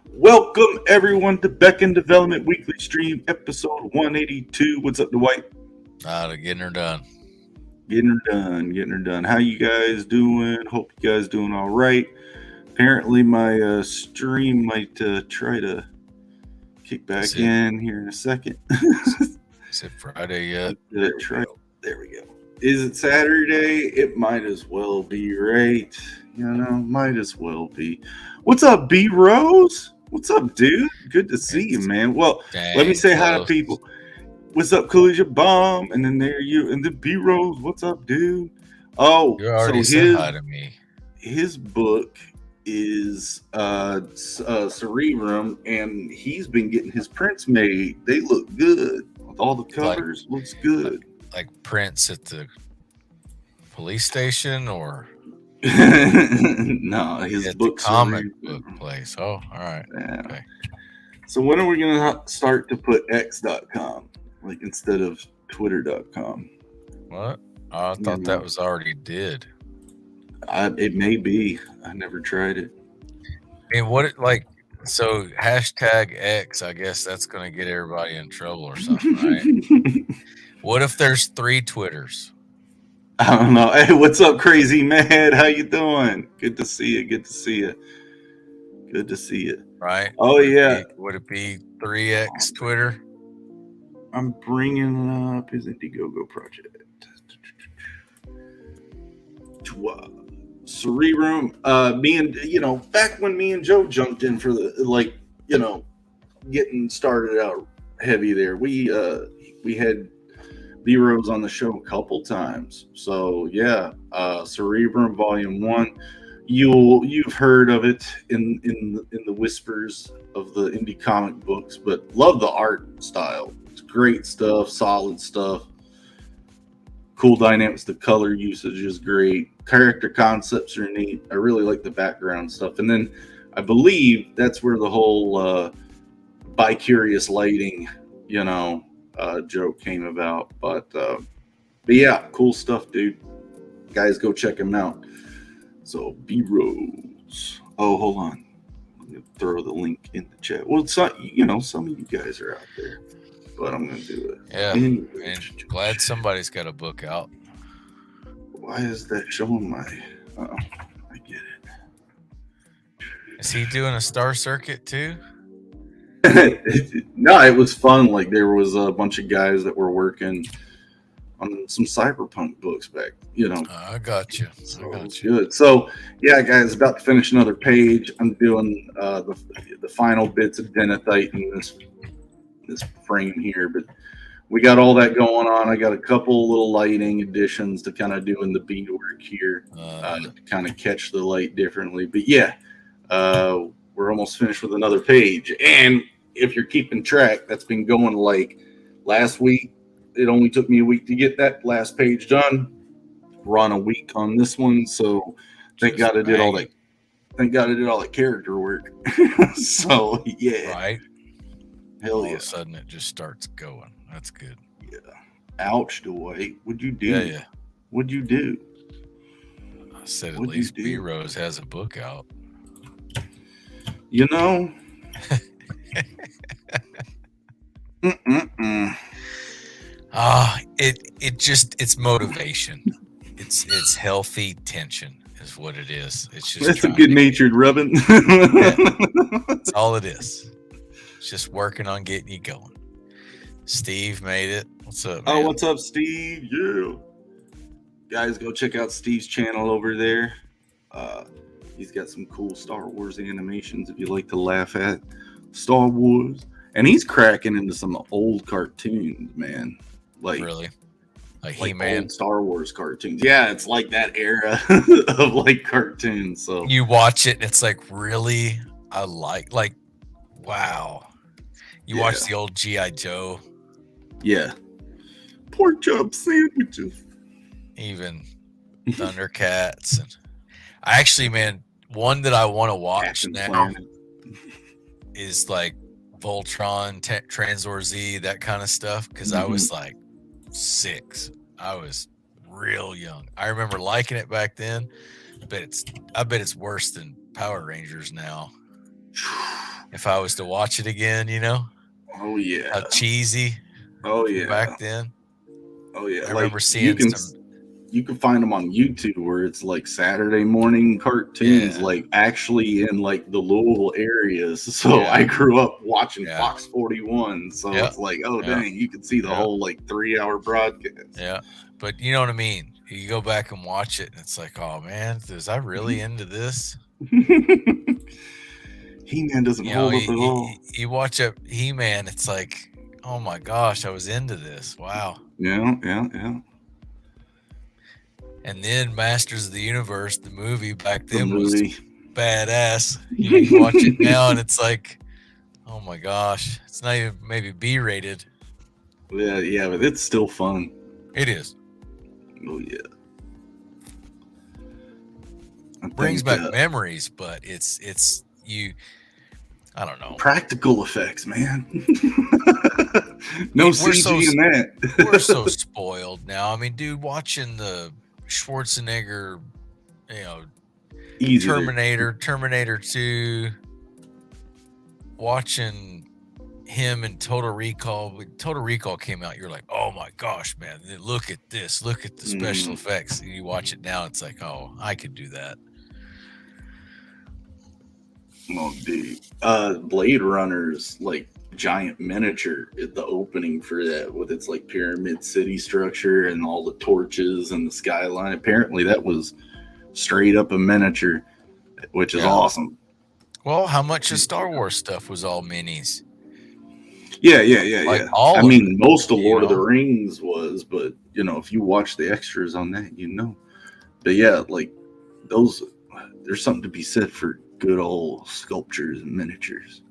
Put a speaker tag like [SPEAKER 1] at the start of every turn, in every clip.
[SPEAKER 1] Welcome everyone to Beckon Development Weekly Stream, episode 182. What's up, Dwight?
[SPEAKER 2] Getting her done.
[SPEAKER 1] Getting her done. How you guys doing? Hope you guys doing all right. Apparently, my stream might try to kick back in here in a second.
[SPEAKER 2] Is it Friday yet?
[SPEAKER 1] There we go. Is it Saturday? It might as well be, right? Might as well be. What's up, B Rose? What's up, dude? Good to see you, man. Well, let me say hi to people. What's up, Coolidge Bomb? And then there you and then B Rose. What's up, dude? Oh,
[SPEAKER 2] you already said hi to me.
[SPEAKER 1] His book is Cerebrum, and he's been getting his prints made. They look good. With all the covers, looks good.
[SPEAKER 2] Like prints at the police station, or
[SPEAKER 1] no, his book
[SPEAKER 2] comic book place. Oh, all right.
[SPEAKER 1] Yeah. Okay. So when are we gonna start to put X.com like instead of Twitter.com?
[SPEAKER 2] What? I thought that was already did.
[SPEAKER 1] It may be. I never tried it.
[SPEAKER 2] I mean, so hashtag X, I guess that's going to get everybody in trouble or something, right? What if there's 3 Twitters?
[SPEAKER 1] I don't know. Hey, what's up, Crazy Mad? How you doing? Good to see you.
[SPEAKER 2] Right?
[SPEAKER 1] Oh, yeah.
[SPEAKER 2] Would it be 3X Twitter?
[SPEAKER 1] I'm bringing up his Indiegogo project. Cerebrum, me and back when me and Joe jumped in for the getting started out heavy there. We had B-Rose on the show a couple times. So yeah, Cerebrum Volume 1. You've heard of it in the whispers of the indie comic books, but love the art style. It's great stuff, solid stuff. Cool dynamics. The color usage is great. Character concepts are neat. I really like the background stuff. And then I believe that's where the whole bi-curious lighting, joke came about. But yeah, cool stuff, dude. Guys, go check him out. So B-Rose. Oh, hold on. I'm gonna throw the link in the chat. Well, it's not, some of you guys are out there, but I'm gonna do it.
[SPEAKER 2] Yeah, and glad somebody's got a book out.
[SPEAKER 1] Why is that showing my? I get it.
[SPEAKER 2] Is he doing a Star Circuit too?
[SPEAKER 1] No, it was fun. Like there was a bunch of guys that were working on some cyberpunk books back.
[SPEAKER 2] I got you.
[SPEAKER 1] So it was good. So yeah, guys, about to finish another page. I'm doing the final bits of denethite in this frame here, but we got all that going on. I got a couple little lighting additions to kind of do in the beadwork here to kind of catch the light differently. But yeah, we're almost finished with another page. And if you're keeping track, that's been going like last week. It only took me a week to get that last page done. We're on a week on this one, so thank God I did all that. Thank God I did all that character work. So yeah,
[SPEAKER 2] right.
[SPEAKER 1] Hell
[SPEAKER 2] all
[SPEAKER 1] yeah.
[SPEAKER 2] of a sudden it just starts going. That's good.
[SPEAKER 1] Yeah. Ouch, Dwight. What'd you do?
[SPEAKER 2] Yeah.
[SPEAKER 1] What'd you do?
[SPEAKER 2] I said at least B-Rose has a book out. It's motivation. It's healthy tension is what it is. It's just
[SPEAKER 1] that's a good-natured rubbing.
[SPEAKER 2] That's all it is. It's just working on getting you going. Steve made it. What's up, man?
[SPEAKER 1] Oh, what's up, Steve? Yeah. Guys, go check out Steve's channel over there. He's got some cool Star Wars animations if you like to laugh at Star Wars. And he's cracking into some old cartoons, man. Like
[SPEAKER 2] really? Like He-Man?
[SPEAKER 1] Old Star Wars cartoons. Yeah, it's like that era of like cartoons. So
[SPEAKER 2] you watch it and it's like, really? I like wow. You watch the old G.I. Joe.
[SPEAKER 1] Yeah. Pork chop sandwiches.
[SPEAKER 2] Even Thundercats. And I actually, man, one that I want to watch now is like Voltron, Transor Z, that kind of stuff. Because I was like 6. I was real young. I remember liking it back then, but I bet it's worse than Power Rangers now. if I was to watch it again, you know,
[SPEAKER 1] Oh yeah.
[SPEAKER 2] how cheesy
[SPEAKER 1] Oh
[SPEAKER 2] from
[SPEAKER 1] yeah.
[SPEAKER 2] back then.
[SPEAKER 1] Oh yeah.
[SPEAKER 2] I
[SPEAKER 1] Like
[SPEAKER 2] remember seeing some.
[SPEAKER 1] you can find them on YouTube where it's like Saturday morning cartoons,
[SPEAKER 2] Yeah.
[SPEAKER 1] like actually in like the Louisville areas. So
[SPEAKER 2] Yeah.
[SPEAKER 1] I grew up watching
[SPEAKER 2] Yeah.
[SPEAKER 1] Fox 41. So
[SPEAKER 2] Yeah.
[SPEAKER 1] it's like, oh
[SPEAKER 2] Yeah.
[SPEAKER 1] dang, you can see the
[SPEAKER 2] Yeah.
[SPEAKER 1] whole like 3-hour broadcast.
[SPEAKER 2] Yeah. But you know what I mean? You go back and watch it, and it's like, oh man, was I really into this?
[SPEAKER 1] He-Man doesn't
[SPEAKER 2] You know,
[SPEAKER 1] hold up at all.
[SPEAKER 2] you watch a He-Man, it's like, oh my gosh, I was into this. Wow.
[SPEAKER 1] Yeah, yeah, yeah.
[SPEAKER 2] And then Masters of the Universe, the movie back
[SPEAKER 1] The
[SPEAKER 2] then was
[SPEAKER 1] movie.
[SPEAKER 2] badass. You know, you watch it now, and it's like, oh my gosh, it's not even maybe B-rated.
[SPEAKER 1] Yeah, yeah, but it's still fun.
[SPEAKER 2] It is.
[SPEAKER 1] Oh yeah.
[SPEAKER 2] Brings back memories, but it's you. I don't know.
[SPEAKER 1] Practical effects, man. No CG in that.
[SPEAKER 2] We're so spoiled now. I mean, dude, watching the Schwarzenegger, you know, Terminator 2, watching him in Total Recall. When Total Recall came out, you're like, oh my gosh, man, look at this. Look at the special effects. And you watch it now, it's like, oh, I could do that.
[SPEAKER 1] Oh, dude. Blade Runner's like giant miniature at the opening for that with its like pyramid city structure and all the torches and the skyline. Apparently that was straight up a miniature, which is awesome.
[SPEAKER 2] Well, how much of Star Wars stuff was all minis?
[SPEAKER 1] Yeah.
[SPEAKER 2] Like
[SPEAKER 1] I mean, most of Lord of the Rings was, but you know, if you watch the extras on that, you know. But yeah, like those, there's something to be said for good old sculptures and miniatures,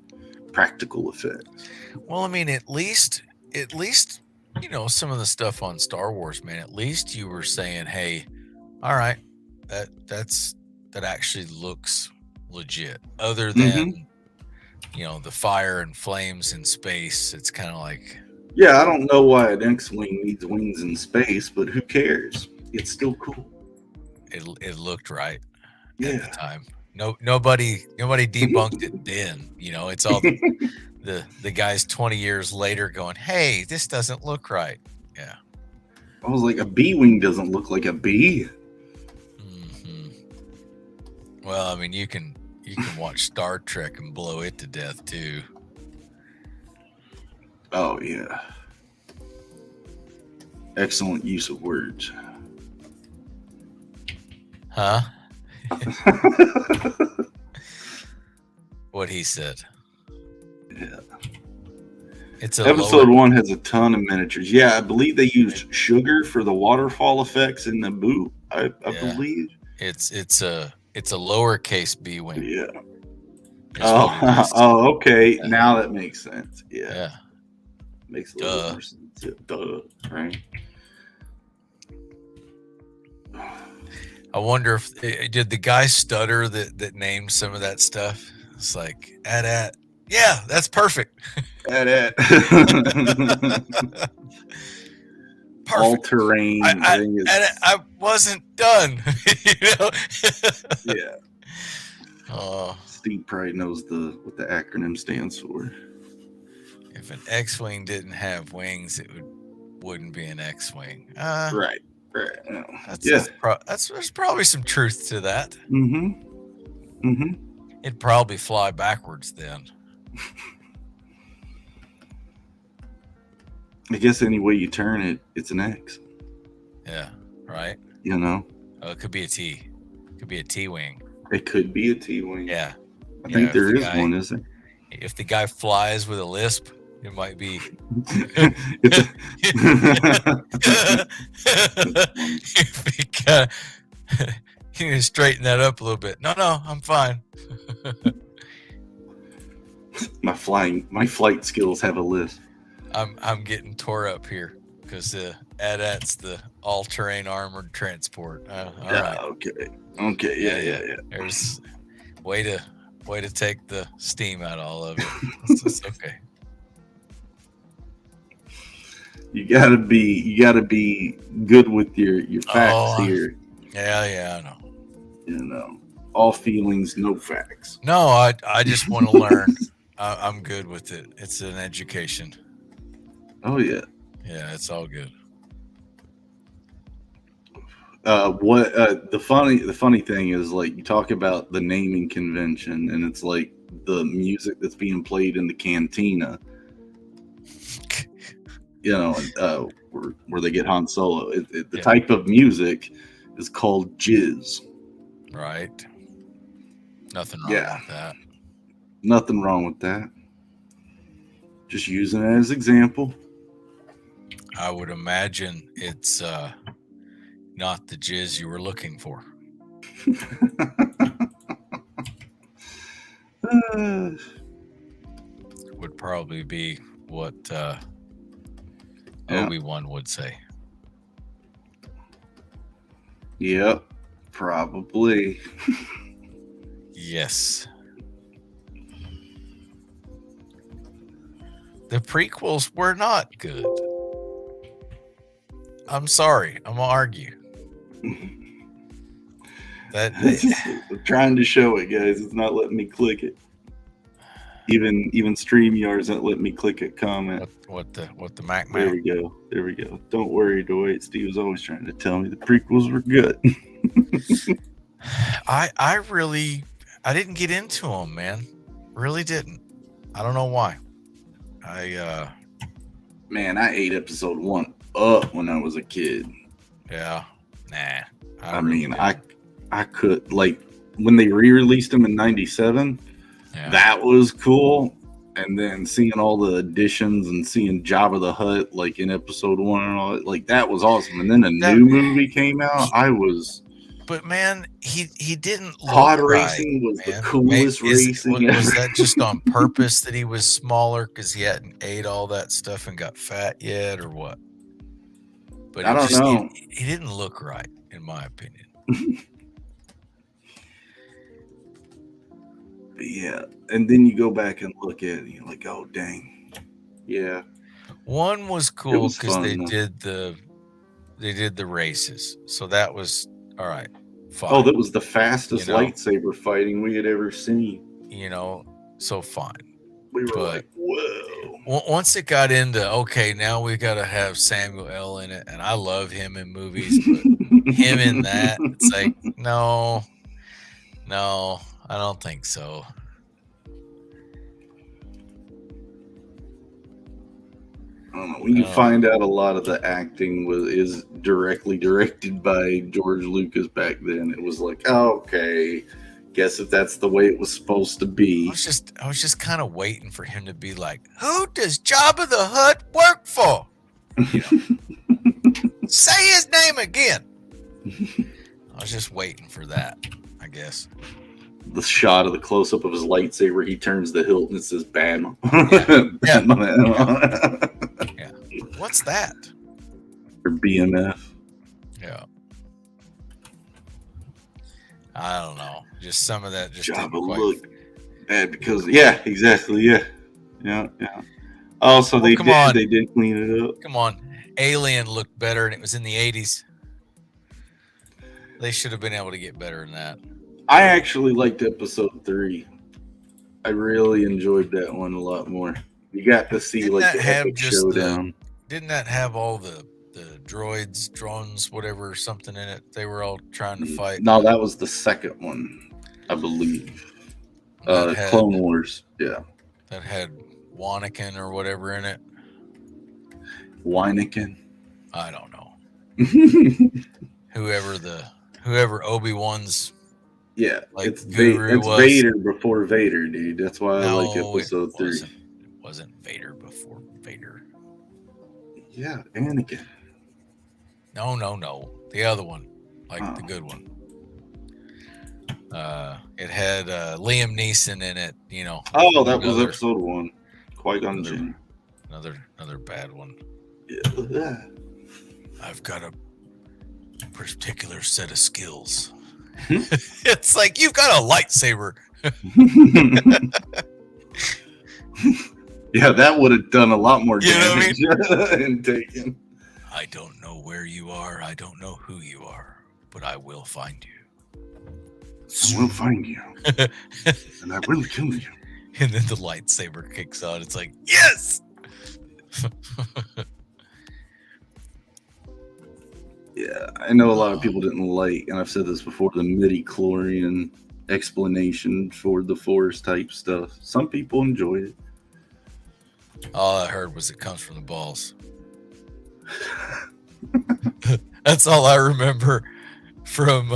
[SPEAKER 1] practical effects.
[SPEAKER 2] Well, I mean, at least, you know, some of the stuff on Star Wars, man, at least you were saying, hey, all right, that actually looks legit. Other than, you know, the fire and flames in space, it's kind of like,
[SPEAKER 1] yeah, I don't know why an X-wing needs wings in space, but who cares? It's still cool.
[SPEAKER 2] It looked right
[SPEAKER 1] at
[SPEAKER 2] the time. Nobody debunked it then. You know, it's all the guys 20 years later going, hey, this doesn't look right. Yeah.
[SPEAKER 1] I was like, a B-wing doesn't look like a bee.
[SPEAKER 2] Well, I mean, you can watch Star Trek and blow it to death too.
[SPEAKER 1] Oh yeah. Excellent use of words.
[SPEAKER 2] Huh? What he said.
[SPEAKER 1] Yeah.
[SPEAKER 2] It's
[SPEAKER 1] episode 1 has a ton of miniatures. Yeah, I believe they used sugar for the waterfall effects in the boot. I believe
[SPEAKER 2] it's a lowercase B-wing.
[SPEAKER 1] Yeah. Oh, okay. Yeah. Now that makes sense. Yeah. Makes a little more sense. Duh. Right.
[SPEAKER 2] I wonder if did the guy stutter that named some of that stuff. It's like at yeah, that's perfect.
[SPEAKER 1] At all terrain.
[SPEAKER 2] I wasn't done. You know?
[SPEAKER 1] Yeah. Steve probably knows what the acronym stands for.
[SPEAKER 2] If an X-wing didn't have wings, it wouldn't be an X-wing.
[SPEAKER 1] Right. No.
[SPEAKER 2] There's probably some truth to that. It'd probably fly backwards then.
[SPEAKER 1] I guess any way you turn it, it's an X.
[SPEAKER 2] Yeah, right.
[SPEAKER 1] You know?
[SPEAKER 2] Oh, it could be a T. It could be a T-wing.
[SPEAKER 1] It could be a T-wing.
[SPEAKER 2] Yeah.
[SPEAKER 1] I think there is one, isn't there?
[SPEAKER 2] If the guy flies with a lisp, it might be. You need to straighten that up a little bit. No, I'm fine.
[SPEAKER 1] My flight skills have a lisp.
[SPEAKER 2] I'm getting tore up here because AT-AT's the all-terrain armored transport. All right.
[SPEAKER 1] Okay. Yeah.
[SPEAKER 2] There's way to take the steam out of all of it. It's okay.
[SPEAKER 1] You gotta be good with your facts here.
[SPEAKER 2] Yeah, I know.
[SPEAKER 1] You know, all feelings, no facts.
[SPEAKER 2] No, I just want to learn. I'm good with it. It's an education.
[SPEAKER 1] Oh yeah.
[SPEAKER 2] Yeah, it's all good.
[SPEAKER 1] The funny thing is, like, you talk about the naming convention, and it's like the music that's being played in the cantina. You know, where they get Han Solo. The type of music is called jizz.
[SPEAKER 2] Right. Nothing wrong with that.
[SPEAKER 1] Nothing wrong with that. Just using it as example.
[SPEAKER 2] I would imagine it's not the jizz you were looking for. Would probably be what Obi-Wan would say.
[SPEAKER 1] Yep, probably.
[SPEAKER 2] Yes. The prequels were not good. I'm sorry. I'm gonna argue.
[SPEAKER 1] I'm trying to show it, guys. It's not letting me click it. Even StreamYard isn't letting me click it. Comment.
[SPEAKER 2] What the Mac?
[SPEAKER 1] There we go. There we go. Don't worry, Dwight. Steve was always trying to tell me the prequels were good.
[SPEAKER 2] I didn't get into them, man. Really didn't. I don't know why.
[SPEAKER 1] Man, I ate episode 1 up when I was a kid.
[SPEAKER 2] Yeah. Nah.
[SPEAKER 1] I could, like, when they re-released them in '97, that was cool. And then seeing all the additions and seeing Jabba the Hutt, like, in episode 1 and all that, like, that was awesome. And then a new movie came out.
[SPEAKER 2] But man, he didn't look
[SPEAKER 1] Pod
[SPEAKER 2] right,
[SPEAKER 1] racing was
[SPEAKER 2] man.
[SPEAKER 1] the coolest racing.
[SPEAKER 2] Was that just on purpose that he was smaller because he hadn't ate all that stuff and got fat yet, or what? But
[SPEAKER 1] I don't know.
[SPEAKER 2] He didn't look right, in my opinion.
[SPEAKER 1] Yeah, and then you go back and look at it, and you're like, oh dang, yeah.
[SPEAKER 2] 1 was cool because they did the races, so that was all right. Fine.
[SPEAKER 1] Oh, that was the fastest lightsaber fighting we had ever seen.
[SPEAKER 2] So fine.
[SPEAKER 1] We were like, whoa.
[SPEAKER 2] Once it got into, okay, now we got to have Samuel L. in it, and I love him in movies, but him in that, it's like, no, I don't think so.
[SPEAKER 1] I don't know. When you find out a lot of the acting is directly directed by George Lucas back then, it was like, oh, okay, guess if that's the way it was supposed to be.
[SPEAKER 2] I was just kind of waiting for him to be like, who does Jabba the Hutt work for? Say his name again. I was just waiting for that, I guess.
[SPEAKER 1] The shot of the close-up of his lightsaber, he turns the hilt and it says Bam.
[SPEAKER 2] Yeah. What's that?
[SPEAKER 1] Or BMF.
[SPEAKER 2] Yeah. I don't know. Just some of that just
[SPEAKER 1] Jabba
[SPEAKER 2] didn't quite
[SPEAKER 1] look bad because exactly. Yeah. Also, they did clean it up.
[SPEAKER 2] Come on. Alien looked better and it was in the 80s. They should have been able to get better than that.
[SPEAKER 1] I actually liked episode 3. I really enjoyed that one a lot more. You got to see the epic showdown.
[SPEAKER 2] Didn't that have all the droids, drones, whatever, something in it? They were all trying to fight.
[SPEAKER 1] No, that was the second one, I believe. Clone Wars. Yeah.
[SPEAKER 2] That had Wannikin or whatever in it.
[SPEAKER 1] Wyneken?
[SPEAKER 2] I don't know. Whoever Obi-Wan's
[SPEAKER 1] it's Vader before Vader, dude. That's why I like episode 3.
[SPEAKER 2] It wasn't Vader before Vader.
[SPEAKER 1] Yeah, Anakin.
[SPEAKER 2] No. The other one. The good one. It had Liam Neeson in it,
[SPEAKER 1] Oh, that was episode 1. Qui-Gon Jinn.
[SPEAKER 2] Another bad one.
[SPEAKER 1] Yeah.
[SPEAKER 2] I've got a particular set of skills. It's like, you've got a lightsaber.
[SPEAKER 1] Yeah, that would have done a lot more damage. In Taken.
[SPEAKER 2] I don't know where you are. I don't know who you are, but I will find you.
[SPEAKER 1] I will find you. And I will kill you.
[SPEAKER 2] And then the lightsaber kicks on. It's like, yes!
[SPEAKER 1] Yeah, I know a lot of people didn't like, and I've said this before, the midi-chlorian explanation for the Force type stuff. Some people enjoy it.
[SPEAKER 2] All I heard was it comes from the balls. That's all I remember from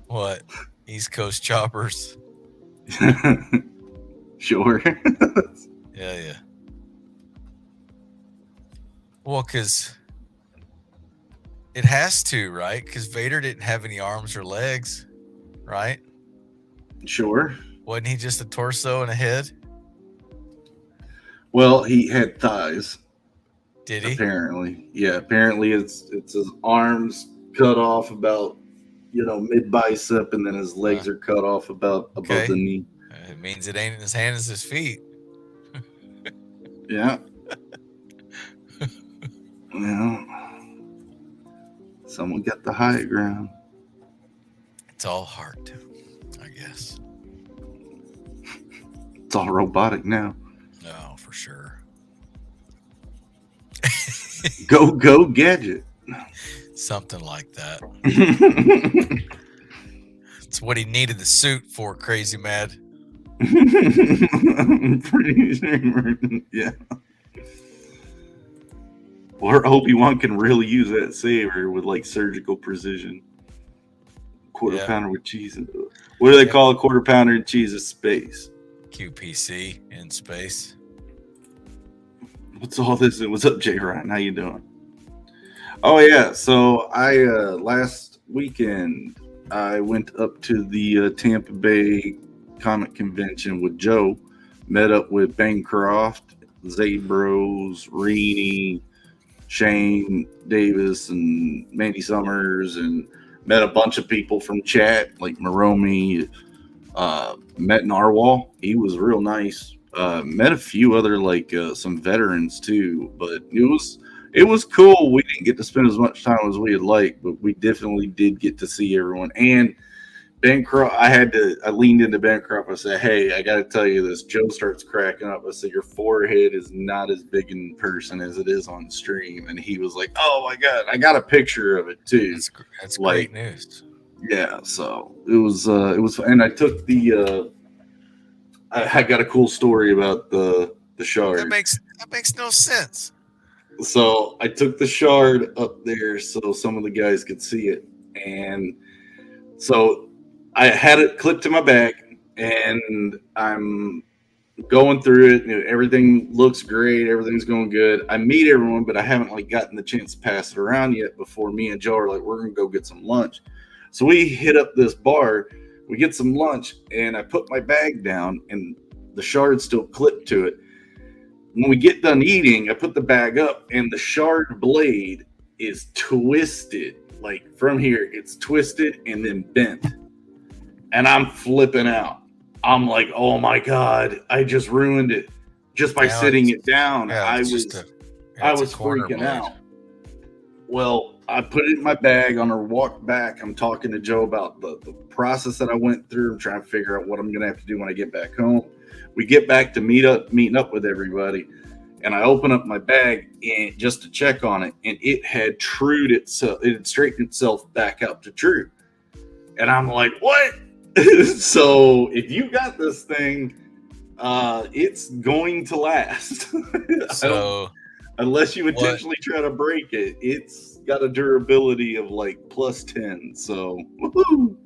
[SPEAKER 2] what? East Coast choppers.
[SPEAKER 1] Sure.
[SPEAKER 2] Yeah. Well, because it has to, right? Because Vader didn't have any arms or legs, right?
[SPEAKER 1] Sure.
[SPEAKER 2] Wasn't he just a torso and a head?
[SPEAKER 1] Well, he had thighs.
[SPEAKER 2] Did he?
[SPEAKER 1] Apparently. Yeah, apparently it's his arms cut off about, mid bicep, and then his legs are cut off about above the knee.
[SPEAKER 2] It means it ain't in his hand, it's his feet.
[SPEAKER 1] Yeah. Well, someone got the high ground.
[SPEAKER 2] It's all heart, I guess.
[SPEAKER 1] It's all robotic now.
[SPEAKER 2] Oh, for sure.
[SPEAKER 1] Go gadget.
[SPEAKER 2] Something like that. It's what he needed the suit for, crazy mad.
[SPEAKER 1] Pretty sure. Yeah. Or Obi-Wan can really use that saber with like surgical precision. Quarter pounder with cheese. What do they call a quarter pounder and cheese? Is space.
[SPEAKER 2] QPC in space.
[SPEAKER 1] What's all this? What's up, Jay Ryan? How you doing? Oh yeah, so I last weekend I went up to the Tampa Bay Comic Convention with Joe, met up with Bancroft, Zade Bros, Reenie, Shane Davis, and Mandy Summers, and met a bunch of people from chat like Maromi. Met Narwhal. He was real nice. Met a few other some veterans too, but it was cool. We didn't get to spend as much time as we had liked, but we definitely did get to see everyone. And Bancroft, I leaned into Bancroft. I said, "Hey, I got to tell you this." Joe starts cracking up. I said, "Your forehead is not as big in person as it is on stream." And he was like, "Oh my God, I got a picture of it too."
[SPEAKER 2] That's great news.
[SPEAKER 1] Yeah, so it was, and I took the, I got a cool story about the shard.
[SPEAKER 2] That makes no sense.
[SPEAKER 1] So I took the shard up there so some of the guys could see it, and so I had it clipped to my back, and I'm going through it. Everything looks great. Everything's going good. I meet everyone, but I haven't gotten the chance to pass it around yet before me and Joe are like, we're gonna go get some lunch. So we hit up this bar, we get some lunch, and I put my bag down, and the shard's still clipped to it. When we get done eating, I put the bag up, and the shard blade is twisted. Like from here, it's twisted and then bent. And I'm flipping out. I'm like, oh my God, I just ruined it just by sitting it down. I was freaking out. Well, I put it in my bag. On our walk back, I'm talking to Joe about the process that I went through. I'm trying to figure out what I'm going to have to do when I get back home. We get back to meeting up with everybody, and I open up my bag and just to check on it, and it had trued itself. It had straightened itself back up to true. And I'm like, what? So if you got this thing, it's going to last.
[SPEAKER 2] So
[SPEAKER 1] unless you intentionally try to break it, it's got a durability of +10. So woohoo.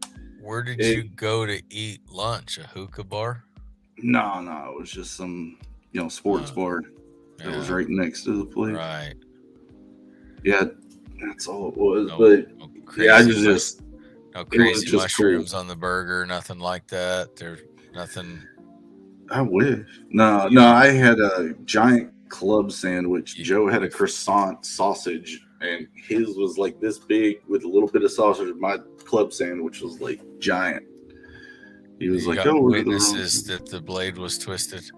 [SPEAKER 2] Where did you go to eat lunch? A hookah bar?
[SPEAKER 1] No, it was just some sports bar that was right next to the place.
[SPEAKER 2] Right.
[SPEAKER 1] Yeah, that's all it was. I just
[SPEAKER 2] no crazy mushrooms on the burger, nothing like that. There's nothing.
[SPEAKER 1] I wish. No, I had a giant club sandwich. Joe had a croissant sausage, and his was like this big with a little bit of sausage. My club sandwich was giant. He was like, "Oh,
[SPEAKER 2] witnesses that the blade was twisted."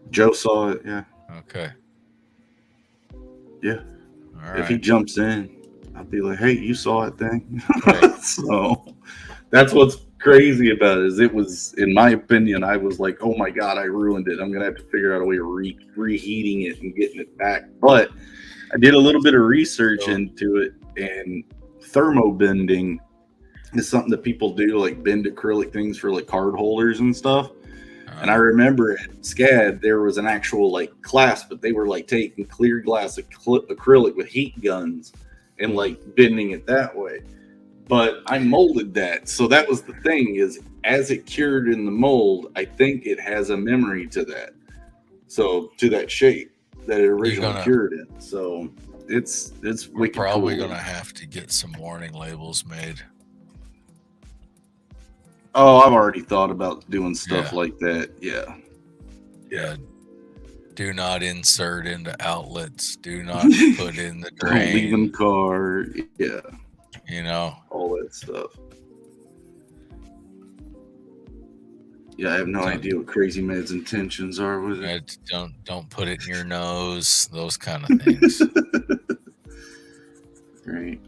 [SPEAKER 1] Joe saw it. Yeah.
[SPEAKER 2] Okay.
[SPEAKER 1] Yeah.
[SPEAKER 2] All right.
[SPEAKER 1] If he jumps in, I'd be like, "Hey, you saw it, thing." Right. So that's what's crazy about it is it was, in my opinion, I was like, oh my God, I ruined it. I'm going to have to figure out a way of reheating it and getting it back. But I did a little bit of research into it, and thermobending is something that people do, like bend acrylic things for like card holders and stuff. And I remember at SCAD, there was an actual like class, but they were like taking clear glass acrylic with heat guns and like bending it that way. But I molded that. So that was the thing, is as it cured in the mold, I think it has a memory to that. So to that shape that it originally cured in. So it's
[SPEAKER 2] we're probably cool. Gonna have to get some warning labels made.
[SPEAKER 1] Oh, I've already thought about doing stuff like that. Yeah.
[SPEAKER 2] Do not insert into outlets. Do not put in the drain.
[SPEAKER 1] Don't leave in car. Yeah.
[SPEAKER 2] You know,
[SPEAKER 1] all that stuff. Yeah, I have no idea what Crazy Med's intentions are with it.
[SPEAKER 2] Don't put it in your nose. Those kind of things.
[SPEAKER 1] Right.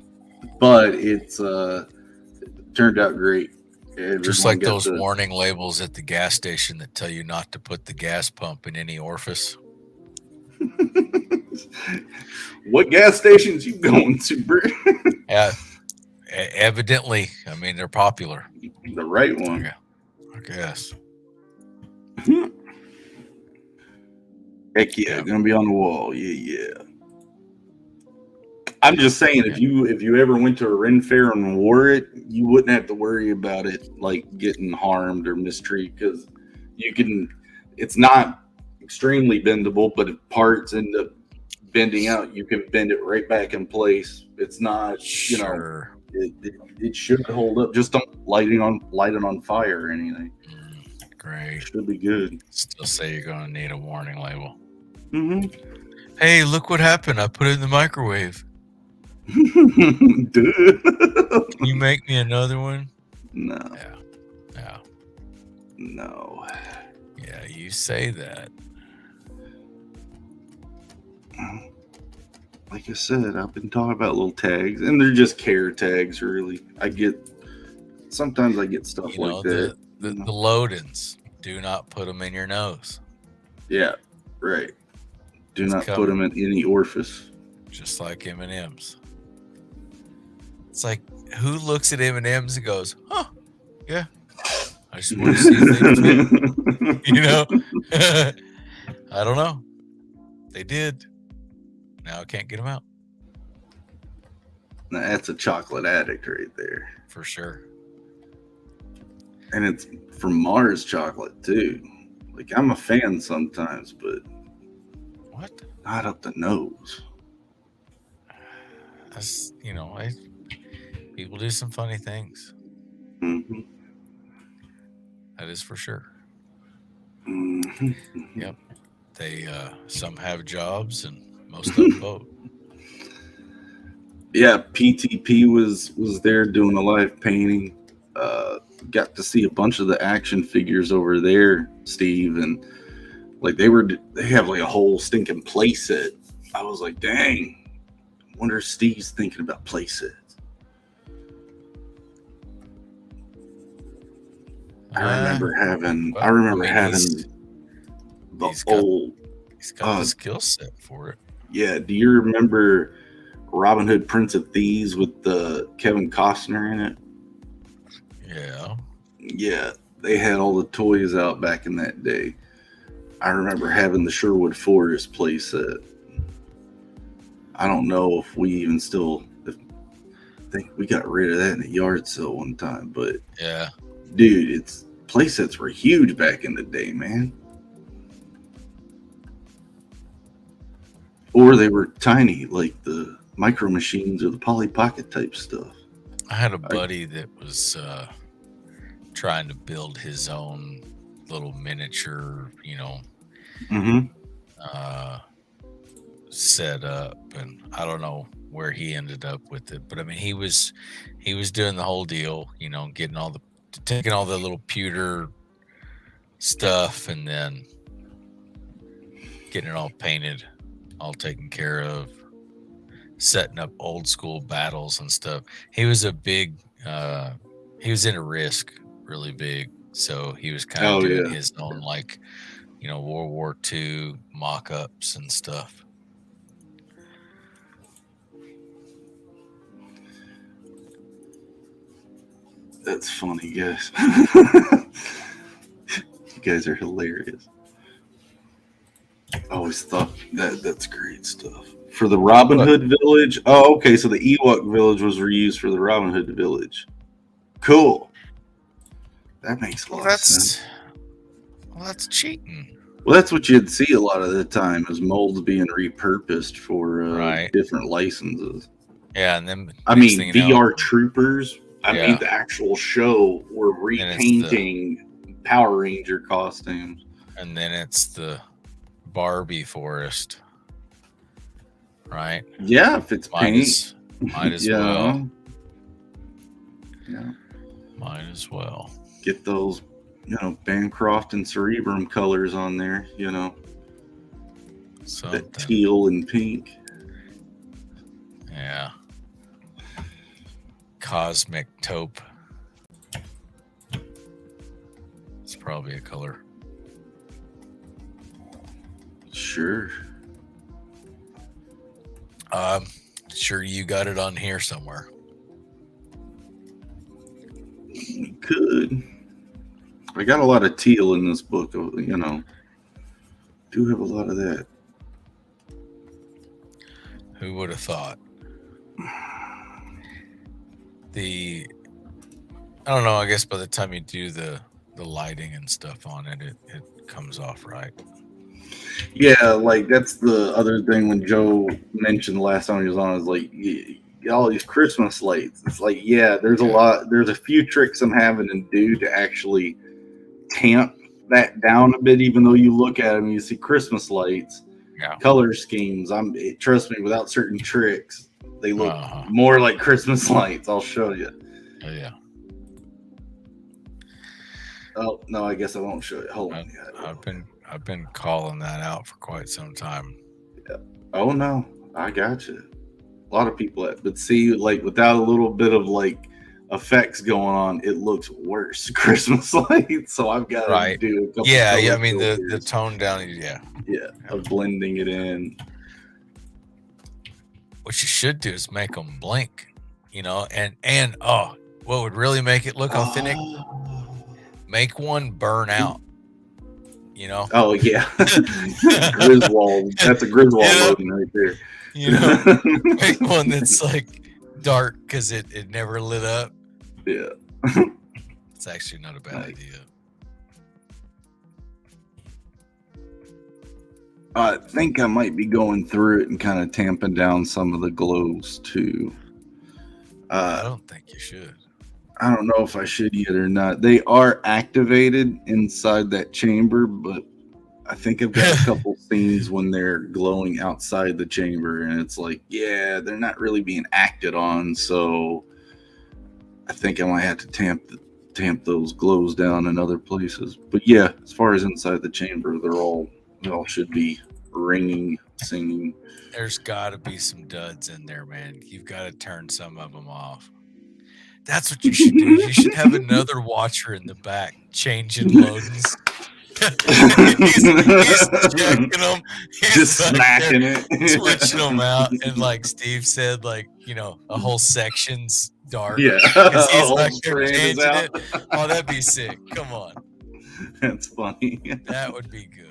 [SPEAKER 1] But it's turned out great. Everyone
[SPEAKER 2] just like those warning labels at the gas station that tell you not to put the gas pump in any orifice.
[SPEAKER 1] What gas stations you going to, bro?
[SPEAKER 2] Yeah, evidently. I mean, they're popular.
[SPEAKER 1] The right one.
[SPEAKER 2] I guess.
[SPEAKER 1] Heck yeah, gonna be on the wall. Yeah. I'm just saying, if you ever went to a Ren Fair and wore it, you wouldn't have to worry about it like getting harmed or mistreated, because you can. It's not extremely bendable, but if parts end up bending out, you can bend it right back in place. It's not, it should hold up. Just don't light it on fire or anything.
[SPEAKER 2] Great,
[SPEAKER 1] it should be good.
[SPEAKER 2] Still say you're gonna need a warning label.
[SPEAKER 1] Mm-hmm.
[SPEAKER 2] Hey, look what happened! I put it in the microwave.
[SPEAKER 1] Dude.
[SPEAKER 2] Can you make me another one?
[SPEAKER 1] No.
[SPEAKER 2] Yeah.
[SPEAKER 1] No.
[SPEAKER 2] Yeah, you say that.
[SPEAKER 1] Like I said, I've been talking about little tags, and they're just care tags, really. Sometimes I get stuff like that.
[SPEAKER 2] The load-ins, do not put them in your nose.
[SPEAKER 1] Yeah, right. Do not put them in any orifice.
[SPEAKER 2] Just like M&Ms. It's like, who looks at M&Ms and goes, huh, yeah, I just want to see if they fit. You know? I don't know. They did. Now I can't get them out.
[SPEAKER 1] Now, that's a chocolate addict right there.
[SPEAKER 2] For sure.
[SPEAKER 1] And it's from Mars chocolate, too. Like, I'm a fan sometimes, but...
[SPEAKER 2] What?
[SPEAKER 1] Not up the nose.
[SPEAKER 2] That's, people do some funny things.
[SPEAKER 1] Mm-hmm.
[SPEAKER 2] That is for sure.
[SPEAKER 1] Mm-hmm.
[SPEAKER 2] Yep. They, some have jobs and most of them vote.
[SPEAKER 1] Yeah, PTP was there doing a live painting. Got to see a bunch of the action figures over there, Steve, and like they have like a whole stinking play set. I was like, dang, I wonder if Steve's thinking about play sets. I remember having
[SPEAKER 2] He's got the skill set for it.
[SPEAKER 1] Yeah, do you remember Robin Hood Prince of Thieves with the Kevin Costner in it? Yeah, they had all the toys out back in that day. I remember having the Sherwood Forest playset. I don't know if we even still... I think we got rid of that in a yard sale one time, but...
[SPEAKER 2] Yeah.
[SPEAKER 1] Dude, playsets were huge back in the day, man. Or they were tiny, like the Micro Machines or the Polly Pocket type stuff.
[SPEAKER 2] I had a buddy that was trying to build his own little miniature, set up, and I don't know where he ended up with it, but I mean, he was doing the whole deal, taking all the little pewter stuff and then getting it all painted, all taken care of, setting up old school battles and stuff. He was a big, he was into Risk really big. So he was kind of
[SPEAKER 1] Oh,
[SPEAKER 2] doing
[SPEAKER 1] yeah.
[SPEAKER 2] his own, like, World War II mock-ups and stuff.
[SPEAKER 1] That's funny, guys. You guys are hilarious. I always thought that's great stuff. For the Robin Hood village. Oh, okay. So the Ewok village was reused for the Robin Hood village. Cool. That makes a lot of sense.
[SPEAKER 2] Well, that's cheating.
[SPEAKER 1] Well, that's what you'd see a lot of the time is molds being repurposed for different licenses.
[SPEAKER 2] Yeah, and then
[SPEAKER 1] I mean, VR Troopers. I mean, the actual show were repainting Power Ranger costumes.
[SPEAKER 2] And then it's the Barbie forest, right?
[SPEAKER 1] Yeah, if it's paint,
[SPEAKER 2] might as well. Yeah, might as well
[SPEAKER 1] get those, Bancroft and Cerebrum colors on there. That teal and pink.
[SPEAKER 2] Yeah. Cosmic taupe. It's probably a color.
[SPEAKER 1] Sure.
[SPEAKER 2] Sure you got it on here somewhere.
[SPEAKER 1] We could. I got a lot of teal in this book, Do have a lot of that.
[SPEAKER 2] Who would have thought? I don't know, I guess by the time you do the lighting and stuff on it, it comes off right.
[SPEAKER 1] Yeah, like that's the other thing when Joe mentioned the last time he was on is like all these Christmas lights. It's like, there's a few tricks I'm having to do to actually tamp that down a bit, even though you look at them, you see Christmas lights, color schemes. Trust me, without certain tricks, they look more like Christmas lights. I'll show you.
[SPEAKER 2] Oh, yeah.
[SPEAKER 1] Oh no, I guess I won't show you. Hold on.
[SPEAKER 2] I've been calling that out for quite some time.
[SPEAKER 1] Yeah. Oh no, I got you. A lot of people, but see, like without a little bit of like effects going on, it looks worse. Christmas lights. So I've got to do a couple.
[SPEAKER 2] Yeah. I mean the tone down. Yeah.
[SPEAKER 1] Of blending it in.
[SPEAKER 2] What you should do is make them blink, and what would really make it look authentic? Make one burn out.
[SPEAKER 1] Oh yeah, Griswold. That's a Griswold loading right there.
[SPEAKER 2] Make one that's like dark because it never lit up.
[SPEAKER 1] Yeah,
[SPEAKER 2] it's actually not a bad idea.
[SPEAKER 1] I think I might be going through it and kind of tamping down some of the glows too.
[SPEAKER 2] I don't think you should.
[SPEAKER 1] I don't know if I should yet or not. They are activated inside that chamber, but I think I've got a couple scenes when they're glowing outside the chamber, and it's like, they're not really being acted on. So I think I might have to tamp those glows down in other places. But yeah, as far as inside the chamber, they all should be ringing, singing.
[SPEAKER 2] There's got to be some duds in there, man. You've got to turn some of them off. That's what you should do. You should have another watcher in the back changing loadings. he's checking them. He's
[SPEAKER 1] just smacking it.
[SPEAKER 2] Switching them out. And like Steve said, like, a whole section's dark.
[SPEAKER 1] Yeah.
[SPEAKER 2] He's like changing it. Oh, that'd be sick. Come on.
[SPEAKER 1] That's funny.
[SPEAKER 2] That would be good.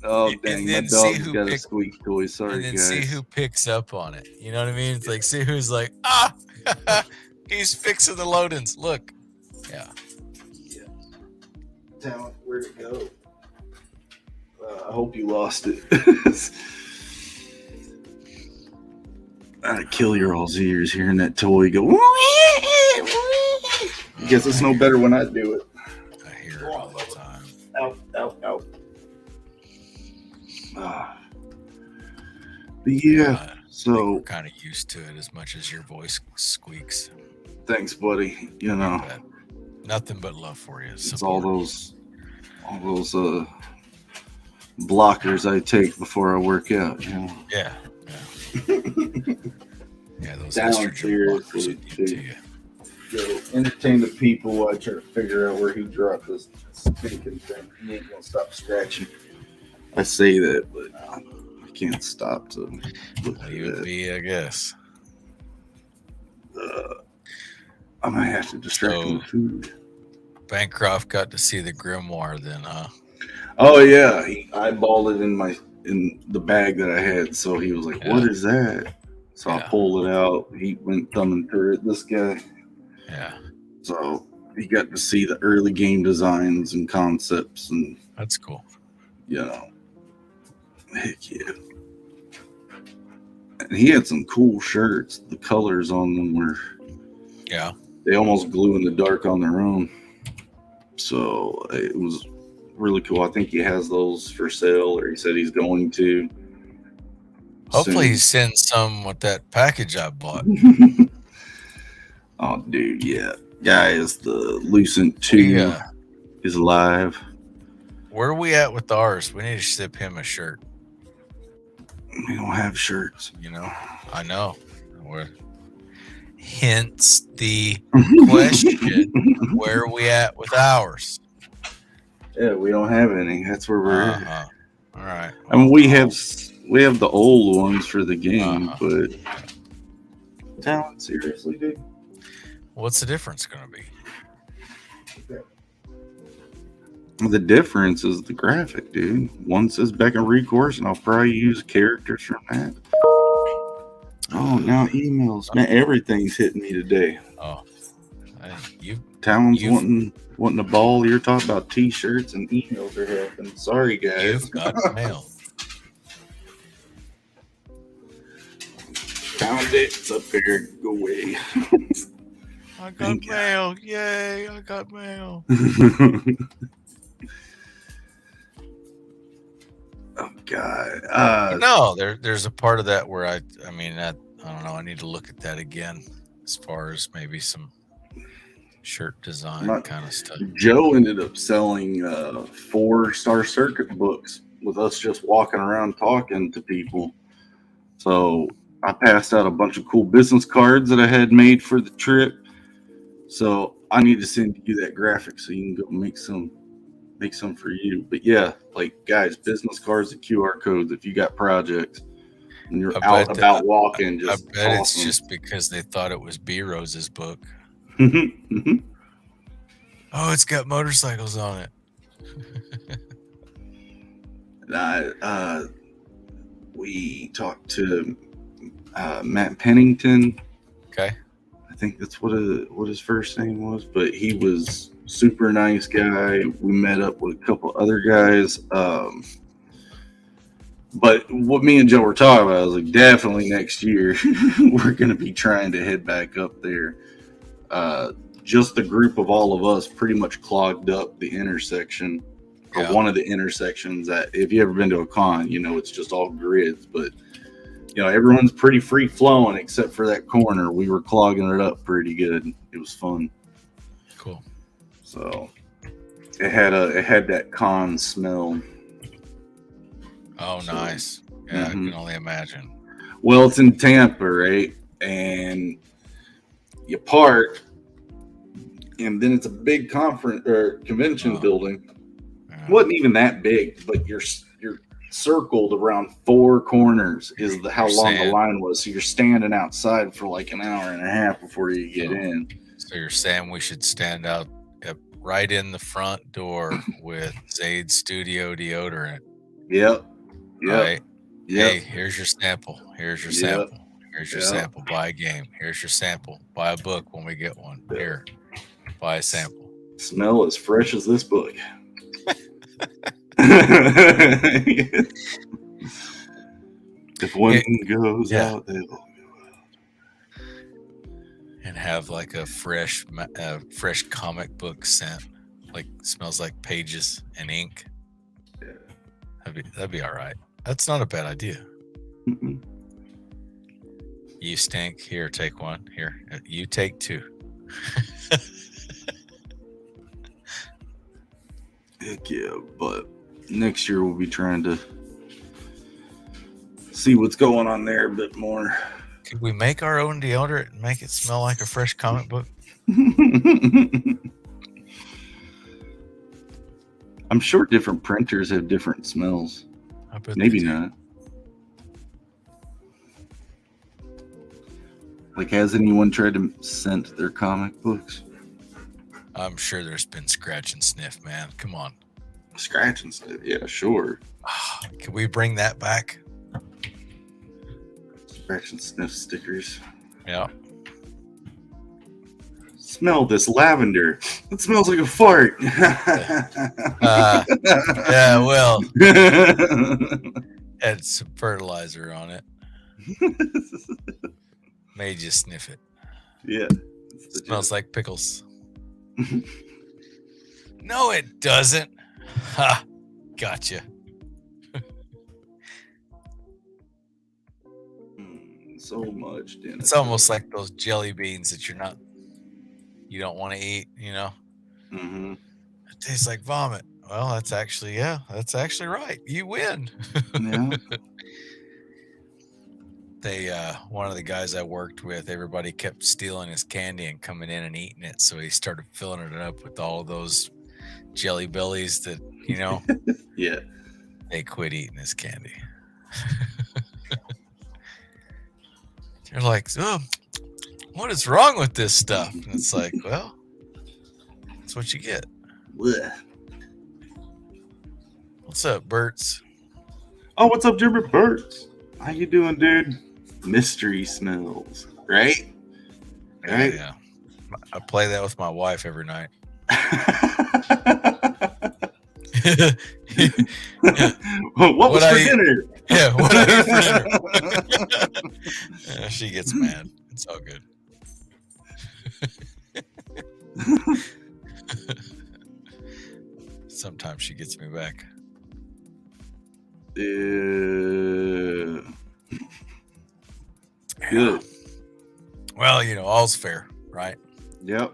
[SPEAKER 1] Oh, dang. My dog's got a squeak toy. Sorry,
[SPEAKER 2] and then
[SPEAKER 1] guys.
[SPEAKER 2] see who picks up on it. You know what I mean? It's like, see who's like, he's fixing the loadings. Look. Yeah.
[SPEAKER 1] Talent, where'd it go? I hope you lost it. I'd kill your all's ears hearing that toy go. I guess it's no better when I do it.
[SPEAKER 2] I hear it all the time.
[SPEAKER 1] Out, out, out. But yeah, so
[SPEAKER 2] we're kind of used to it as much as your voice squeaks.
[SPEAKER 1] Thanks, buddy.
[SPEAKER 2] Nothing but love for you.
[SPEAKER 1] It's all those blockers I take before I work out.
[SPEAKER 2] Yeah. Yeah, those
[SPEAKER 1] Down
[SPEAKER 2] estrogen blockers
[SPEAKER 1] seriously,
[SPEAKER 2] you need to you.
[SPEAKER 1] go entertain the people while I try to figure out where he dropped this stinking thing. He ain't gonna stop scratching. I say that, but I can't stop to look at
[SPEAKER 2] You would
[SPEAKER 1] that.
[SPEAKER 2] be, I guess.
[SPEAKER 1] I might have to distract him with food.
[SPEAKER 2] Bancroft got to see the grimoire then, huh?
[SPEAKER 1] Oh yeah, he eyeballed it in the bag that I had. So he was like, "What is that?" So I pulled it out. He went thumbing through it. This guy.
[SPEAKER 2] Yeah.
[SPEAKER 1] So he got to see the early game designs and concepts, and
[SPEAKER 2] that's cool.
[SPEAKER 1] You know, heck yeah. And he had some cool shirts. The colors on them were, they almost glue in the dark on their own. So it was really cool. I think he has those for sale, or he said he's going to.
[SPEAKER 2] Hopefully he sends some with that package I bought.
[SPEAKER 1] Oh, dude, yeah. Guys, the Lucent 2 is live.
[SPEAKER 2] Where are we at with ours? We need to ship him a shirt.
[SPEAKER 1] We don't have shirts.
[SPEAKER 2] You know, I know. Hence the question, where are we at with ours?
[SPEAKER 1] Yeah, we don't have any. That's where we're at.
[SPEAKER 2] All right.
[SPEAKER 1] I mean, we have the old ones for the game, but talent, seriously, dude.
[SPEAKER 2] What's the difference going to be?
[SPEAKER 1] The difference is the graphic, dude. One says Beckon Recourse, and I'll probably use characters from that. Oh, now emails. Man, everything's hitting me today.
[SPEAKER 2] Oh.
[SPEAKER 1] Talon's wanting a ball. You're talking about t-shirts and emails are helping. Sorry, guys.
[SPEAKER 2] You've got mail.
[SPEAKER 1] Found it. It's up there. Go away.
[SPEAKER 2] I got mail. Yay, I got mail.
[SPEAKER 1] Oh God!
[SPEAKER 2] No, there's a part of that where I don't know. I need to look at that again, as far as maybe some shirt design kind of stuff.
[SPEAKER 1] Joe ended up selling 4 Star Circuit books with us just walking around talking to people. So I passed out a bunch of cool business cards that I had made for the trip. So I need to send you that graphic so you can go make some for you. But yeah, like guys, business cards and QR codes if you got projects and you're out about walking.
[SPEAKER 2] I bet it's just because they thought it was B Rose's book. Oh, it's got motorcycles on it.
[SPEAKER 1] We talked to Matt Pennington.
[SPEAKER 2] Okay.
[SPEAKER 1] I think that's what his first name was, but he was super nice guy. We met up with a couple other guys. But what me and Joe were talking about, I was like, definitely next year we're going to be trying to head back up there. Just the group of all of us pretty much clogged up the intersection, or one of the intersections that, if you ever been to a con, you know, it's just all grids, but you know, everyone's pretty free flowing except for that corner. We were clogging it up pretty good. It was fun.
[SPEAKER 2] Cool.
[SPEAKER 1] So it had that con smell.
[SPEAKER 2] Oh, so, nice. Yeah, I can only imagine.
[SPEAKER 1] Well, it's in Tampa, right? And you park, and then it's a big conference or convention building. It wasn't even that big, but you're circled around 4 corners is how long the line was. So you're standing outside for like an hour and a half before you get in.
[SPEAKER 2] So you're saying we should stand out right in the front door with Zade Studio deodorant.
[SPEAKER 1] Yep.
[SPEAKER 2] Right. Yep. Hey, here's your sample. Here's your sample. Here's your sample. Buy a game. Here's your sample. Buy a book when we get one. Here. Buy a sample.
[SPEAKER 1] Smell as fresh as this book. If one goes out, they'll go out.
[SPEAKER 2] And have like a fresh comic book scent, like smells like pages and ink. Yeah, that'd be all right. That's not a bad idea. Mm-mm. You stink. Here, take one. Here, you take 2.
[SPEAKER 1] Heck yeah, but next year we'll be trying to see what's going on there a bit more.
[SPEAKER 2] Could we make our own deodorant and make it smell like a fresh comic book?
[SPEAKER 1] I'm sure different printers have different smells.
[SPEAKER 2] I bet
[SPEAKER 1] Maybe
[SPEAKER 2] they do.
[SPEAKER 1] not. Like, has anyone tried to scent their comic books?
[SPEAKER 2] I'm sure there's been scratch and sniff, man. Come on.
[SPEAKER 1] Scratch and sniff? Yeah, sure.
[SPEAKER 2] Can we bring that back?
[SPEAKER 1] Scratch and sniff stickers.
[SPEAKER 2] Yeah.
[SPEAKER 1] Smell this lavender. It smells like a fart.
[SPEAKER 2] Yeah, well, add some fertilizer on it. Made you sniff it.
[SPEAKER 1] Yeah.
[SPEAKER 2] Smells like pickles. No, it doesn't. Ha! Gotcha.
[SPEAKER 1] So much, Dennis.
[SPEAKER 2] It's almost like those jelly beans that you don't want to eat, you know?
[SPEAKER 1] Mm-hmm.
[SPEAKER 2] It tastes like vomit. Well, that's actually right. You win.
[SPEAKER 1] Yeah.
[SPEAKER 2] One of the guys I worked with, everybody kept stealing his candy and coming in and eating it. So he started filling it up with all of those jelly bellies that, you know,
[SPEAKER 1] Yeah.
[SPEAKER 2] they quit eating his candy. They're like, oh, what is wrong with this stuff? And it's like, well, that's what you get.
[SPEAKER 1] Blech.
[SPEAKER 2] What's up, Berts?
[SPEAKER 1] Oh, what's up, Jimmy Burts? How you doing, dude? Mystery smells, right? Right?
[SPEAKER 2] Yeah. I play that with my wife every night.
[SPEAKER 1] What was for dinner?
[SPEAKER 2] Yeah, what I eat for dinner. Yeah, she gets mad. It's all good. Sometimes she gets me back.
[SPEAKER 1] Good.
[SPEAKER 2] Well, you know, all's fair, right?
[SPEAKER 1] Yep.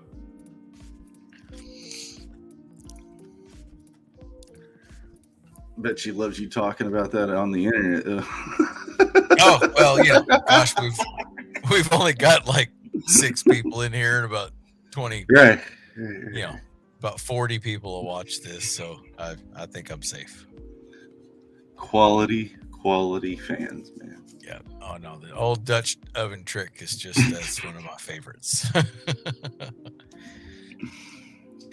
[SPEAKER 1] Bet she loves you talking about that on the internet.
[SPEAKER 2] Oh, well, yeah. Gosh, we've only got like 6 people in here and about 20.
[SPEAKER 1] Right.
[SPEAKER 2] You know, about 40 people will watch this, so I think I'm safe. Quality
[SPEAKER 1] fans, man.
[SPEAKER 2] Yeah. Oh no, the old Dutch oven trick is that's one of my favorites.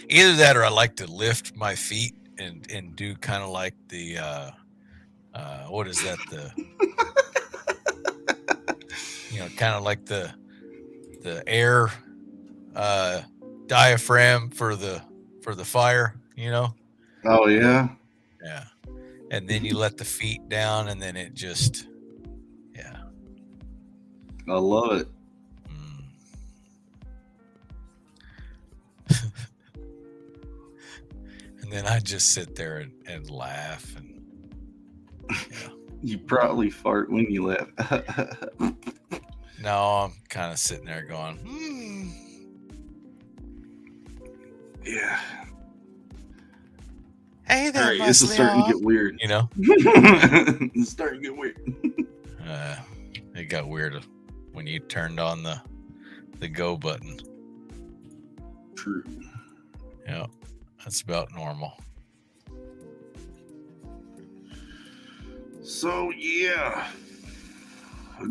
[SPEAKER 2] Either that or I like to lift my feet and do kind of like the what is that, you know, kind of like the air diaphragm for the fire, you know.
[SPEAKER 1] Oh yeah.
[SPEAKER 2] Yeah. And then you let the feet down and then it just, yeah.
[SPEAKER 1] I love it.
[SPEAKER 2] And then I just sit there and laugh and yeah.
[SPEAKER 1] You probably fart when you laugh.
[SPEAKER 2] No, I'm kind of sitting there going,
[SPEAKER 1] Yeah.
[SPEAKER 2] Hey there,
[SPEAKER 1] all right, this is starting to get weird.
[SPEAKER 2] You know?
[SPEAKER 1] It's starting to get weird.
[SPEAKER 2] It got weird when you turned on the go button.
[SPEAKER 1] True.
[SPEAKER 2] Yeah, that's about normal.
[SPEAKER 1] So yeah,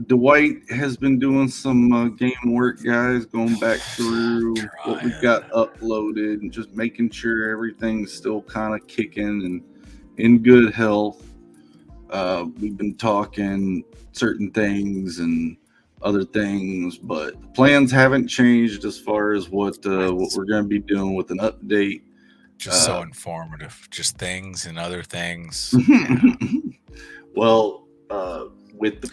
[SPEAKER 1] Dwight has been doing some game work, guys, going back through what we've got uploaded and just making sure everything's still kind of kicking and in good health. We've been talking certain things and other things, but the plans haven't changed as far as what we're going to be doing with an update.
[SPEAKER 2] Just so informative, just things and other things.
[SPEAKER 1] Well, with the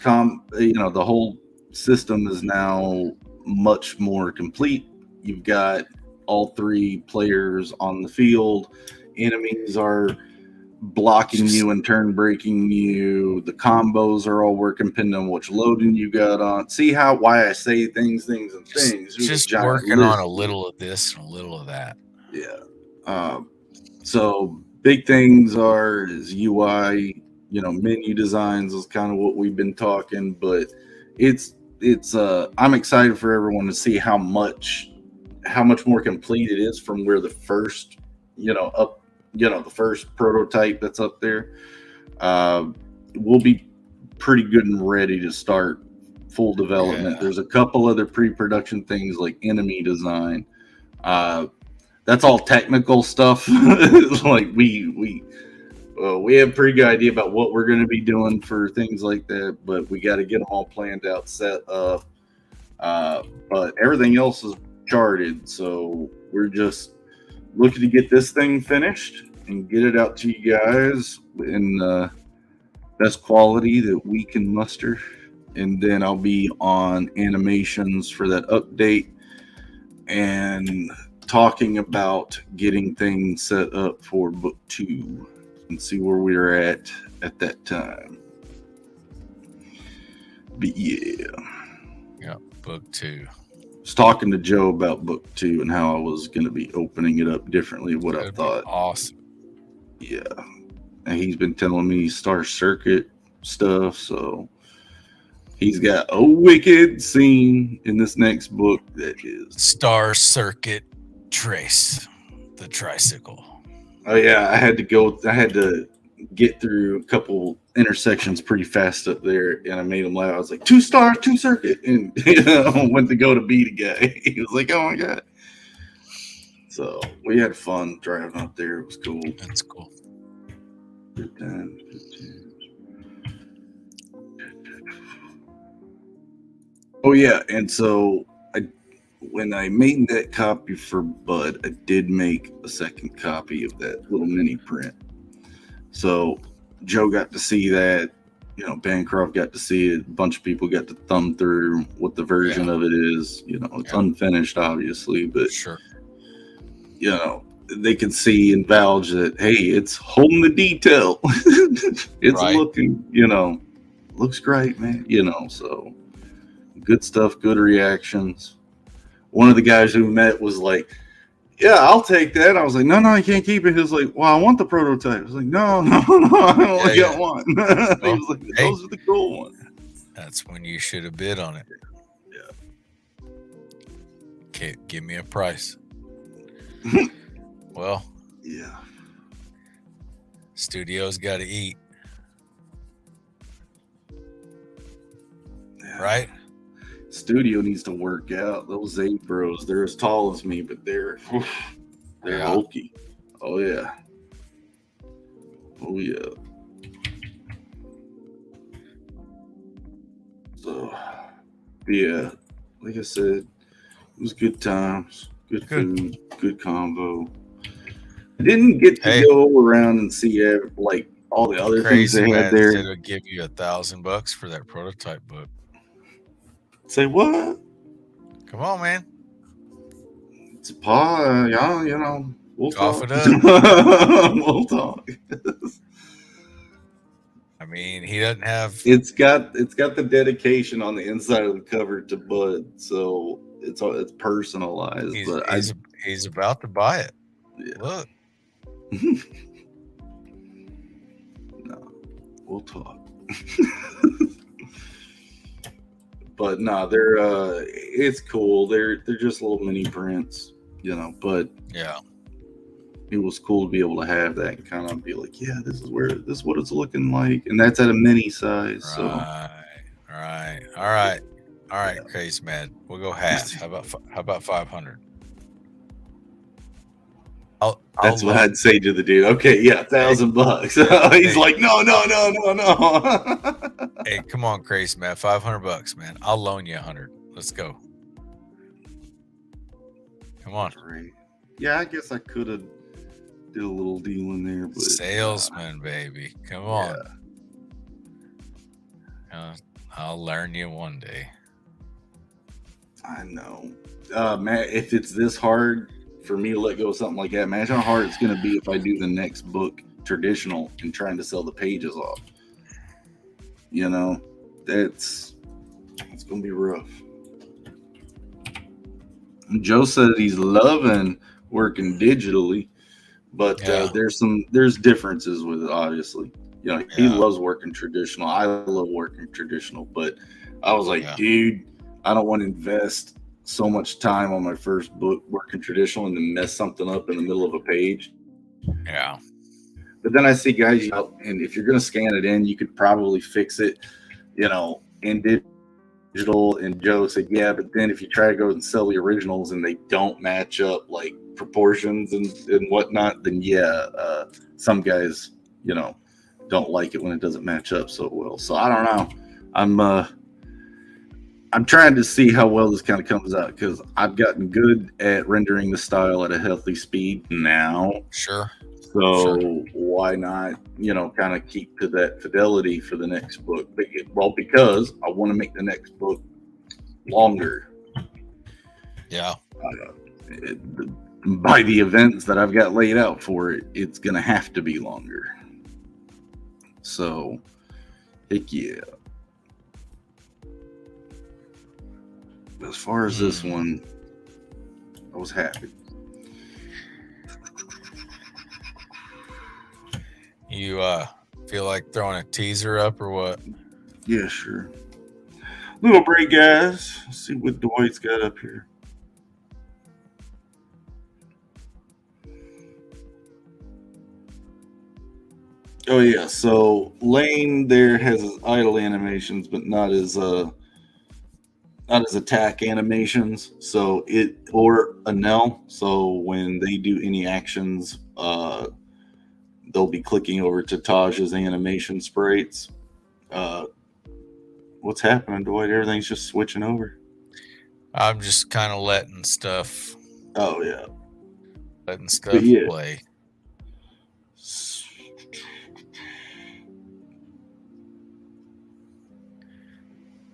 [SPEAKER 1] the whole system is now much more complete. You've got all 3 players on the field. Enemies are blocking you and turn breaking you. The combos are all working depending on which loading you got on. See why I say things and things.
[SPEAKER 2] Just working on a little of this and a little of that.
[SPEAKER 1] Yeah. So big things is UI. Menu designs is kind of what we've been talking, but it's I'm excited for everyone to see how much how much more complete it is from where the first, the first prototype that's up there. We'll be pretty good and ready to start full development.
[SPEAKER 2] Yeah.
[SPEAKER 1] There's a couple other pre-production things like enemy design. That's all technical stuff. Like we have a pretty good idea about what we're going to be doing for things like that, but we got to get them all planned out, set up. But everything else is charted, so we're just looking to get this thing finished and get it out to you guys in best quality that we can muster. And then I'll be on animations for that update and talking about getting things set up for book 2 and see where we're at that time. But yeah,
[SPEAKER 2] book 2.
[SPEAKER 1] I was talking to Joe about book 2 and how I was going to be opening it up differently. What I thought.
[SPEAKER 2] Awesome.
[SPEAKER 1] Yeah, and he's been telling me Star Circuit stuff, so he's got a wicked scene in this next book that is
[SPEAKER 2] Star Circuit Trace, the tricycle.
[SPEAKER 1] Oh yeah, I had to get through a couple intersections pretty fast up there, and I made him laugh. I was like, 2 stars, 2 circuit, and went to go to beat a guy. He was like, oh my god. So we had fun driving up there. It was cool.
[SPEAKER 2] That's cool.
[SPEAKER 1] Good time. Oh yeah, and so when I made that copy for Bud, I did make a second copy of that little mini print. So Joe got to see that, Bancroft got to see it, a bunch of people got to thumb through what the version of it is. It's unfinished, obviously, but
[SPEAKER 2] sure.
[SPEAKER 1] They can see and vouch that, hey, it's holding the detail. It's looking, looks great, man. So good stuff, good reactions. One of the guys who met was like, yeah, I'll take that. I was like, no, I can't keep it. He was like, well, I want the prototype. I was like, no, I only got one. He was like, those are the cool ones.
[SPEAKER 2] That's when you should have bid on it.
[SPEAKER 1] Yeah.
[SPEAKER 2] Okay, give me a price. Well,
[SPEAKER 1] yeah.
[SPEAKER 2] Studio's got to eat.
[SPEAKER 1] Yeah.
[SPEAKER 2] Right?
[SPEAKER 1] Studio needs to work out. Those Zade bros, they're as tall as me, but they're bulky. Oh yeah. So yeah, like I said, it was good times, good food, good combo. I didn't get to go around and see like all the other things they had there.
[SPEAKER 2] Said it'll give you $1,000 for that prototype book.
[SPEAKER 1] Say what?
[SPEAKER 2] Come on, man.
[SPEAKER 1] It's a pie, yeah, we'll
[SPEAKER 2] Cough
[SPEAKER 1] talk.
[SPEAKER 2] it up.
[SPEAKER 1] We'll talk.
[SPEAKER 2] I mean, he doesn't have.
[SPEAKER 1] It's got the dedication on the inside of the cover to Bud, so it's personalized.
[SPEAKER 2] He's about to buy it.
[SPEAKER 1] Yeah.
[SPEAKER 2] Look.
[SPEAKER 1] No, we'll talk. But no, they're it's cool. They're just little mini prints, but
[SPEAKER 2] yeah,
[SPEAKER 1] it was cool to be able to have that and kind of be like, yeah, this is what it's looking like, and that's at a mini size.
[SPEAKER 2] Right. All right, yeah. Crazy man. We'll go half. How about 500?
[SPEAKER 1] That's what I'd say to the dude. Okay, yeah, $1,000. He's like, no.
[SPEAKER 2] Hey, come on, Crazy man. $500, man. I'll loan you 100. Let's go. Come on.
[SPEAKER 1] Yeah, I guess I could have did a little deal in there, but
[SPEAKER 2] salesman, baby. Come on. Yeah. I'll learn you one day.
[SPEAKER 1] I know, Matt. If it's this hard for me to let go of something like that, imagine how hard it's going to be if I do the next book traditional and trying to sell the pages off. It's going to be rough. And Joe said he's loving working digitally, but there's differences with it, obviously. He loves working traditional. I love working traditional, but I was like, dude, I don't want to invest so much time on my first book working traditional and then mess something up in the middle of a page.
[SPEAKER 2] Yeah.
[SPEAKER 1] But then I see guys out, and if you're going to scan it in, you could probably fix it, in digital. And Joe said, yeah, but then if you try to go and sell the originals and they don't match up like proportions and whatnot, then some guys, don't like it when it doesn't match up so well. So I don't know. I'm trying to see how well this kind of comes out because I've gotten good at rendering the style at a healthy speed now.
[SPEAKER 2] Sure.
[SPEAKER 1] So why not, kind of keep to that fidelity for the next book? Well, because I want to make the next book longer.
[SPEAKER 2] Yeah.
[SPEAKER 1] By the events that I've got laid out for it, it's going to have to be longer. So, heck yeah. As far as this one, I was happy.
[SPEAKER 2] You feel like throwing a teaser up or what?
[SPEAKER 1] Yeah, sure. Little break, guys. Let's see what Dwight's got up here. Oh yeah, so Lane there has his idle animations, but not as attack animations. So or Anel. So when they do any actions, they'll be clicking over to Taj's animation sprites. What's happening, Dwight? Everything's just switching over.
[SPEAKER 2] I'm just kind of letting stuff.
[SPEAKER 1] Oh yeah,
[SPEAKER 2] letting stuff play.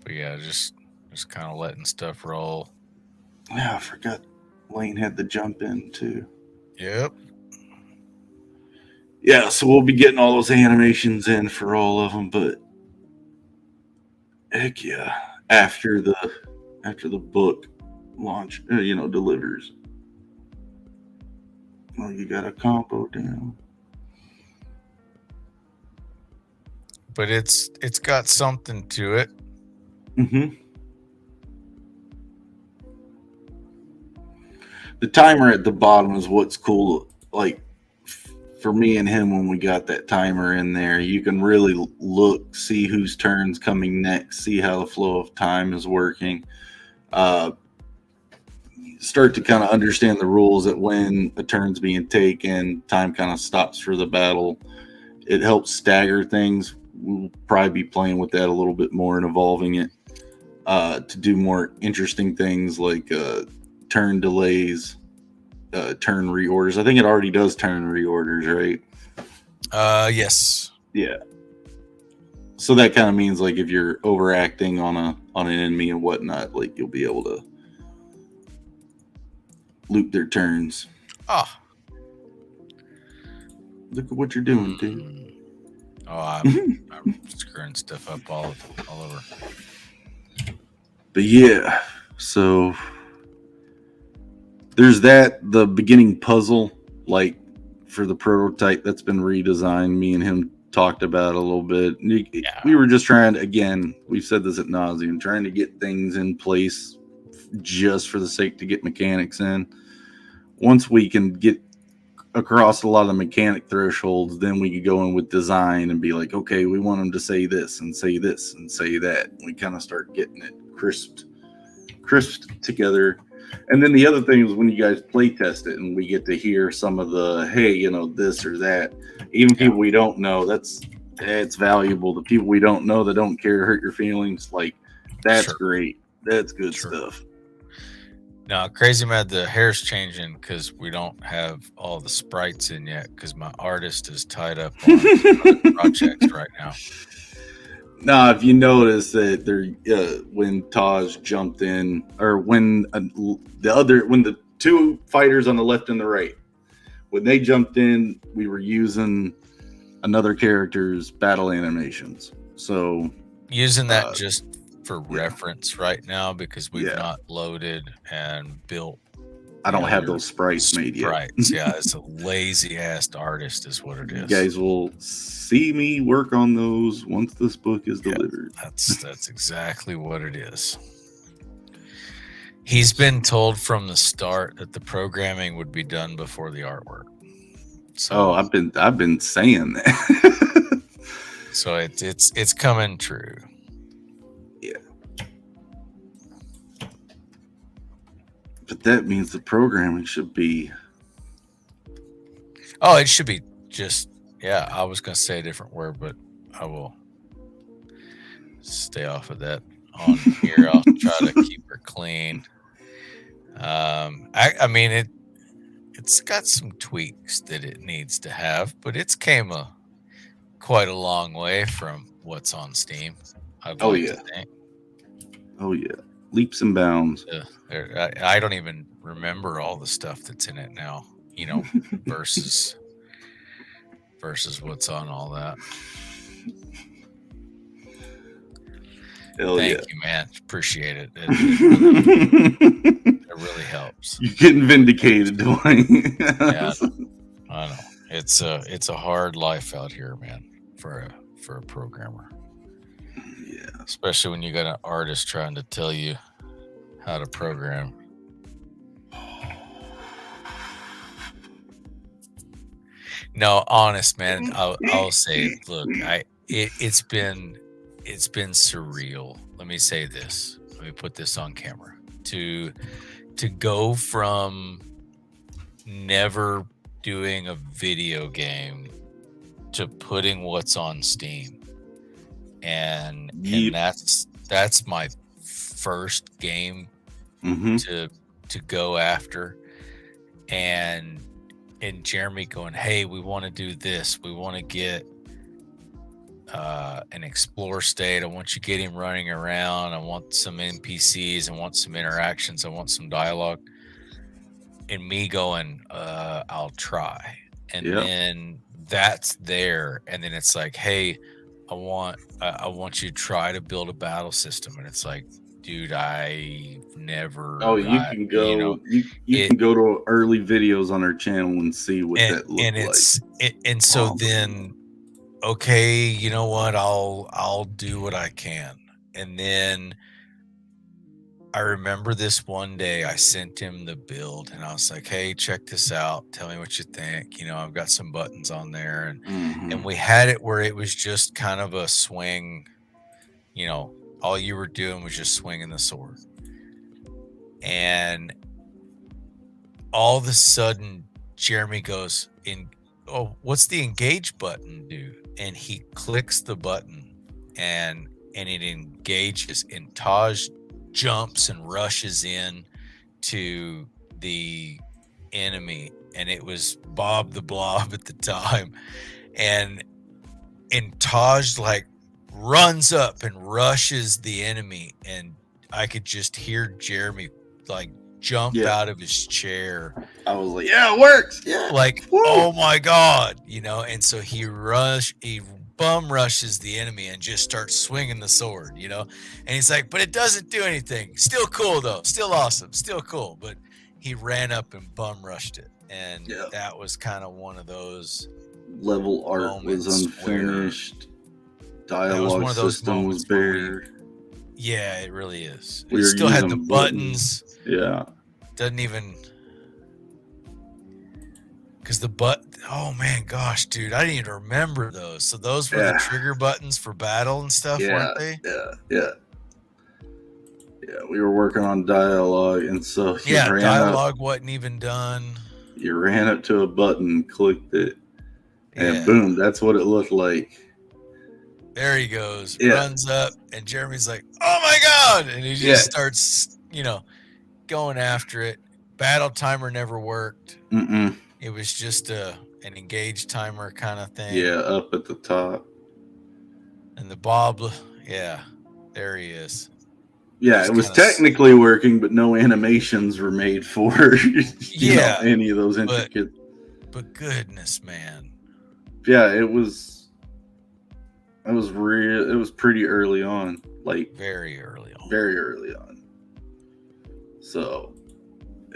[SPEAKER 2] But yeah, just kind of letting stuff roll.
[SPEAKER 1] Yeah, I forgot Lane had the jump in too.
[SPEAKER 2] Yep.
[SPEAKER 1] Yeah, so we'll be getting all those animations in for all of them, but heck yeah, after the book launch, delivers. Oh, you got a combo down.
[SPEAKER 2] But it's got something to it.
[SPEAKER 1] Mm-hmm. The timer at the bottom is what's cool. Like for me and him, when we got that timer in there, you can really look, see whose turn's coming next, see how the flow of time is working. Start to kind of understand the rules that when a turn's being taken, time kind of stops for the battle. It helps stagger things. We'll probably be playing with that a little bit more and evolving it to do more interesting things like turn delays, turn reorders. I think it already does turn reorders, right?
[SPEAKER 2] Yes.
[SPEAKER 1] Yeah. So that kind of means like if you're overacting on an enemy and whatnot, like you'll be able to loop their turns.
[SPEAKER 2] Oh.
[SPEAKER 1] Look at what you're doing, dude.
[SPEAKER 2] Oh, I'm screwing stuff up all over.
[SPEAKER 1] But yeah, so there's the beginning puzzle, like for the prototype that's been redesigned. Me and him talked about a little bit. Yeah. We were just trying to, again, we've said this ad nauseum, trying to get things in place just for the sake to get mechanics in. Once we can get across a lot of the mechanic thresholds, then we could go in with design and be like, okay, we want them to say this and say this and say that. We kind of start getting it crisped together. And then the other thing is when you guys play test it and we get to hear some of the, hey, this or that, even people we don't know, that's valuable. The people we don't know that don't care to hurt your feelings, like that's great. That's good stuff.
[SPEAKER 2] Now, Crazy Mad, the hair's changing because we don't have all the sprites in yet because my artist is tied up on other projects right now.
[SPEAKER 1] Now, if you notice that when Taj jumped in, or when the two fighters on the left and the right, when they jumped in, we were using another character's battle animations. So
[SPEAKER 2] using that just for reference right now because we've not loaded and built.
[SPEAKER 1] I don't have those sprites made yet.
[SPEAKER 2] Yeah, it's a lazy ass artist is what it is.
[SPEAKER 1] You guys will see me work on those once this book is delivered.
[SPEAKER 2] That's exactly what it is. He's been told from the start that the programming would be done before the artwork. So
[SPEAKER 1] I've been saying that.
[SPEAKER 2] so it's coming true.
[SPEAKER 1] Yeah. But that means the programming should be.
[SPEAKER 2] Oh, it should be just, yeah, I was going to say a different word, but I will stay off of that on here. I'll try to keep her clean. I mean, it's got some tweaks that it needs to have, but it's came quite a long way from what's on Steam. I'd like to think.
[SPEAKER 1] Oh, yeah. Leaps and bounds.
[SPEAKER 2] I don't even remember all the stuff that's in it now, you know, versus what's on all that. Thank you, man. Appreciate it. It really helps.
[SPEAKER 1] You're getting vindicated, Dwayne.
[SPEAKER 2] Yeah, I know. It's a hard life out here, man, for a programmer.
[SPEAKER 1] Yeah.
[SPEAKER 2] Especially when you got an artist trying to tell you how to program. No, honest, man. I'll say, look, it's been surreal. Let me say this. Let me put this on camera. To go from never doing a video game to putting what's on Steam, and that's my first game to go after, and Jeremy going, hey, we want to do this. We want to get an explore state. I want you to get him running around. I want some NPCs. I want some interactions. I want some dialogue. And me going, I'll try. And then that's there. And then it's like, hey, I want you to try to build a battle system. And it's like, dude, I've never.
[SPEAKER 1] You can go. You know, you can go to early videos on our channel and see what that looks like.
[SPEAKER 2] And so then, okay, you know what? I'll do what I can. And then I remember this one day I sent him the build, and I was like, hey, check this out. Tell me what you think. You know, I've got some buttons on there, and we had it where it was just kind of a swing. You know, all you were doing was just swinging the sword. And all of a sudden, Jeremy goes, oh, what's the engage button do? And he clicks the button, and it engages, and Taj jumps and rushes in to the enemy. And it was Bob the Blob at the time. And Taj like runs up and rushes the enemy, and I could just hear Jeremy like jump out of his chair.
[SPEAKER 1] I was like, yeah, it works. Yeah.
[SPEAKER 2] Like, woo! Oh my God, you know, and so he bum rushes the enemy and just starts swinging the sword, you know, and he's like, but it doesn't do anything. Still cool though. Still awesome. Still cool. But he ran up and bum rushed it. And that was kind of one of those
[SPEAKER 1] level art was unfinished. Dialogue system was bare.
[SPEAKER 2] Yeah, it really is. It still had the buttons.
[SPEAKER 1] Yeah.
[SPEAKER 2] Doesn't even, because oh man, gosh, dude, I didn't even remember those. So those were the trigger buttons for battle and stuff, weren't they?
[SPEAKER 1] Yeah. We were working on dialogue, and so
[SPEAKER 2] dialogue wasn't even done.
[SPEAKER 1] You ran up to a button, clicked it, and boom, that's what it looked like.
[SPEAKER 2] There he goes, runs up, and Jeremy's like, oh my God. And he just starts, you know, going after it. Battle timer never worked. It was just an engage timer kind of thing.
[SPEAKER 1] Yeah, up at the top.
[SPEAKER 2] And the Bob, there he is.
[SPEAKER 1] Yeah, it was technically working, but no animations were made for any of those intricate.
[SPEAKER 2] But goodness, man.
[SPEAKER 1] Yeah, it was real. It was pretty early on, like
[SPEAKER 2] very early on.
[SPEAKER 1] So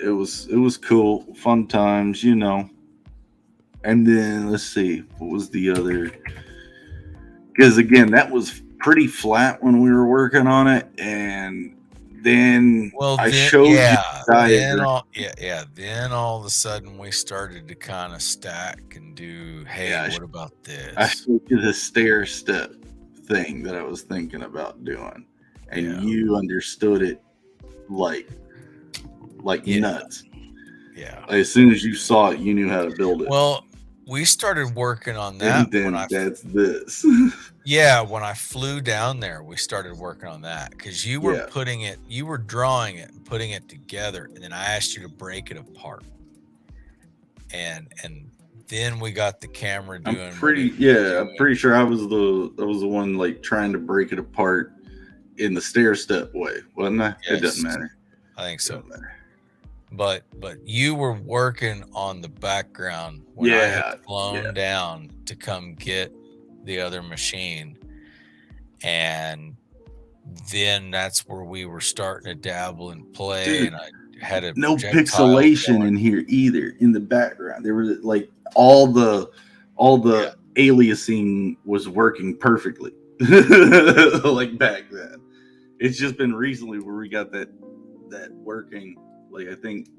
[SPEAKER 1] it was cool, fun times, you know. And then let's see, what was the other? Because again, that was pretty flat when we were working on it, and then
[SPEAKER 2] Well,
[SPEAKER 1] I
[SPEAKER 2] then,
[SPEAKER 1] showed you
[SPEAKER 2] yeah,
[SPEAKER 1] the
[SPEAKER 2] then
[SPEAKER 1] diagram.
[SPEAKER 2] then all of a sudden we started to kind of stack and do, hey,
[SPEAKER 1] Yeah,
[SPEAKER 2] what about
[SPEAKER 1] I
[SPEAKER 2] this?
[SPEAKER 1] showed you the stair step thing that I was thinking about doing, and
[SPEAKER 2] Yeah.
[SPEAKER 1] you understood it like
[SPEAKER 2] Yeah.
[SPEAKER 1] nuts.
[SPEAKER 2] Yeah.
[SPEAKER 1] As soon as you saw it, you knew how to build it.
[SPEAKER 2] Well, we started working on that
[SPEAKER 1] And then that's this.
[SPEAKER 2] yeah, when I flew down there, we started working on that because you were
[SPEAKER 1] Yeah.
[SPEAKER 2] you were drawing it and putting it together, and then I asked you to break it apart. And then we got the camera doing
[SPEAKER 1] I'm pretty sure I was the one like trying to break it apart in the stair step way, wasn't I?
[SPEAKER 2] Yes,
[SPEAKER 1] It doesn't matter.
[SPEAKER 2] I think so.
[SPEAKER 1] Doesn't matter.
[SPEAKER 2] But you were working on the background when I had flown
[SPEAKER 1] Yeah.
[SPEAKER 2] down to come get the other machine, and then that's where we were starting to dabble and play.
[SPEAKER 1] Dude,
[SPEAKER 2] and I had a
[SPEAKER 1] no
[SPEAKER 2] projectile
[SPEAKER 1] pixelation
[SPEAKER 2] going.
[SPEAKER 1] in here either. In the background, there was like all the aliasing was working perfectly, like back then. It's just been recently where we got that working. Like I think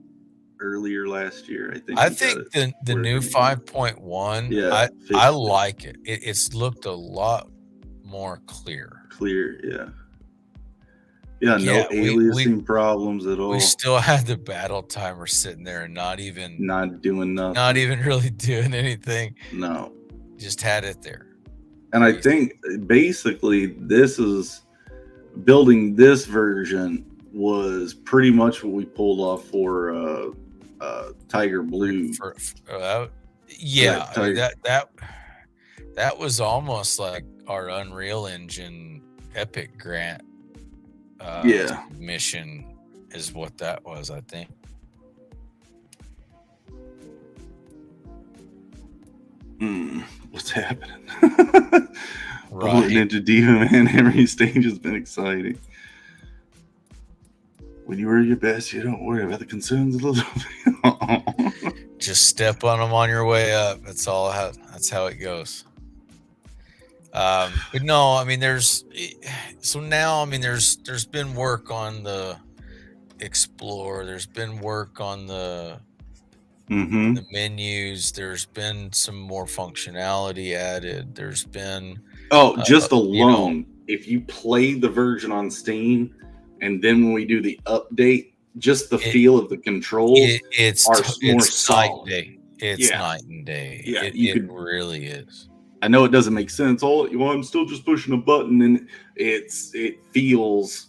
[SPEAKER 1] earlier last year.
[SPEAKER 2] I think the new 5.1.
[SPEAKER 1] Yeah,
[SPEAKER 2] I like it. It's looked a lot more clear.
[SPEAKER 1] Yeah. Yeah, no aliasing problems at all.
[SPEAKER 2] We still had the battle timer sitting there and not
[SPEAKER 1] doing nothing.
[SPEAKER 2] Not even really doing anything.
[SPEAKER 1] No.
[SPEAKER 2] Just had it there.
[SPEAKER 1] And I think basically building this version was pretty much what we pulled off for Tiger Blue.
[SPEAKER 2] Yeah, I mean, that was almost like our Unreal Engine Epic Grant mission is what that was, I think.
[SPEAKER 1] What's happening?
[SPEAKER 2] Right.
[SPEAKER 1] Ninja Diva, man, every stage has been exciting. When you are your best, you don't worry about the concerns a little bit.
[SPEAKER 2] Just step on them on your way up. That's how it goes. But no, I mean, there's been work on the Explore. There's been work on the menus. There's been some more functionality added. There's been
[SPEAKER 1] just alone, if you play the version on Steam, and then when we do the update, just the feel of the controls
[SPEAKER 2] it's
[SPEAKER 1] more solid.
[SPEAKER 2] It's night and day.
[SPEAKER 1] Yeah,
[SPEAKER 2] it really is.
[SPEAKER 1] I know it doesn't make sense. I'm still just pushing a button, and it feels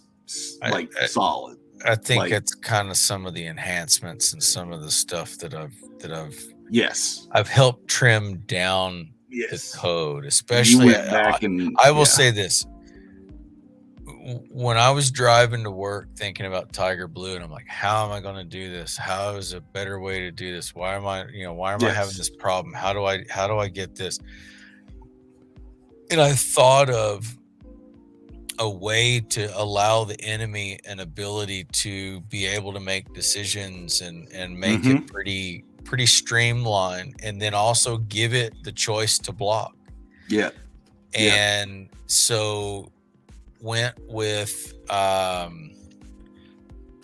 [SPEAKER 1] like solid.
[SPEAKER 2] I think it's kind of some of the enhancements and some of the stuff that I've helped trim down the code, especially. I will say this: when I was driving to work thinking about Tiger Blue, and I'm like, how am I going to do this? How is a better way to do this? Why am I having this problem? How do I get this? And I thought of a way to allow the enemy an ability to be able to make decisions and make it pretty streamlined, and then also give it the choice to block.
[SPEAKER 1] Yeah.
[SPEAKER 2] And so went with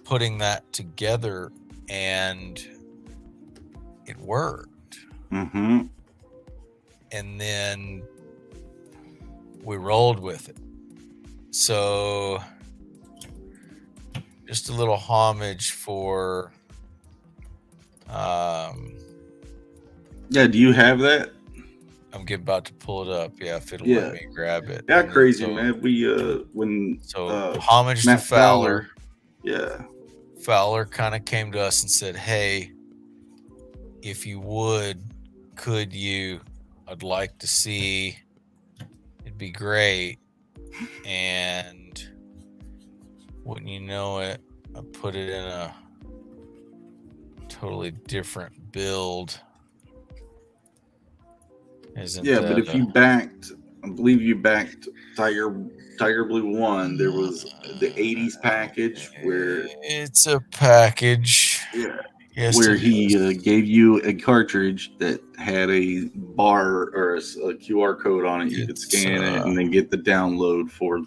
[SPEAKER 2] putting that together, and it worked. And then we rolled with it. So just a little homage for
[SPEAKER 1] do you have that?
[SPEAKER 2] I'm about to pull it up. Yeah, if it'll let me grab it.
[SPEAKER 1] Yeah, crazy, man. We
[SPEAKER 2] homage to Fowler.
[SPEAKER 1] Yeah.
[SPEAKER 2] Fowler kind of came to us and said, hey, if you would, could you, I'd like to see, it'd be great. And wouldn't you know it, I put it in a totally different build.
[SPEAKER 1] But if you backed, I believe you backed Tiger Blue 1, there was the 80s package where
[SPEAKER 2] it's a package.
[SPEAKER 1] Yeah.
[SPEAKER 2] Yes,
[SPEAKER 1] where he gave you a cartridge that had a bar or a QR code on it. You could scan it and then get the download for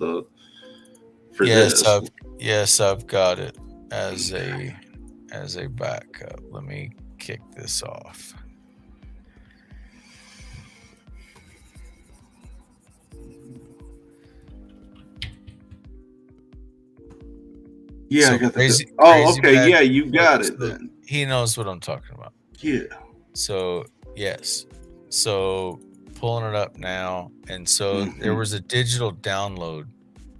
[SPEAKER 1] for
[SPEAKER 2] yes,
[SPEAKER 1] this.
[SPEAKER 2] I've got it as a backup. Let me kick this off.
[SPEAKER 1] Yeah,
[SPEAKER 2] So
[SPEAKER 1] I got
[SPEAKER 2] crazy,
[SPEAKER 1] that. Oh,
[SPEAKER 2] crazy
[SPEAKER 1] okay.
[SPEAKER 2] back.
[SPEAKER 1] Yeah, you got it
[SPEAKER 2] So
[SPEAKER 1] then.
[SPEAKER 2] he knows what I'm talking about.
[SPEAKER 1] Yeah.
[SPEAKER 2] So yes. So pulling it up now, and so there was a digital download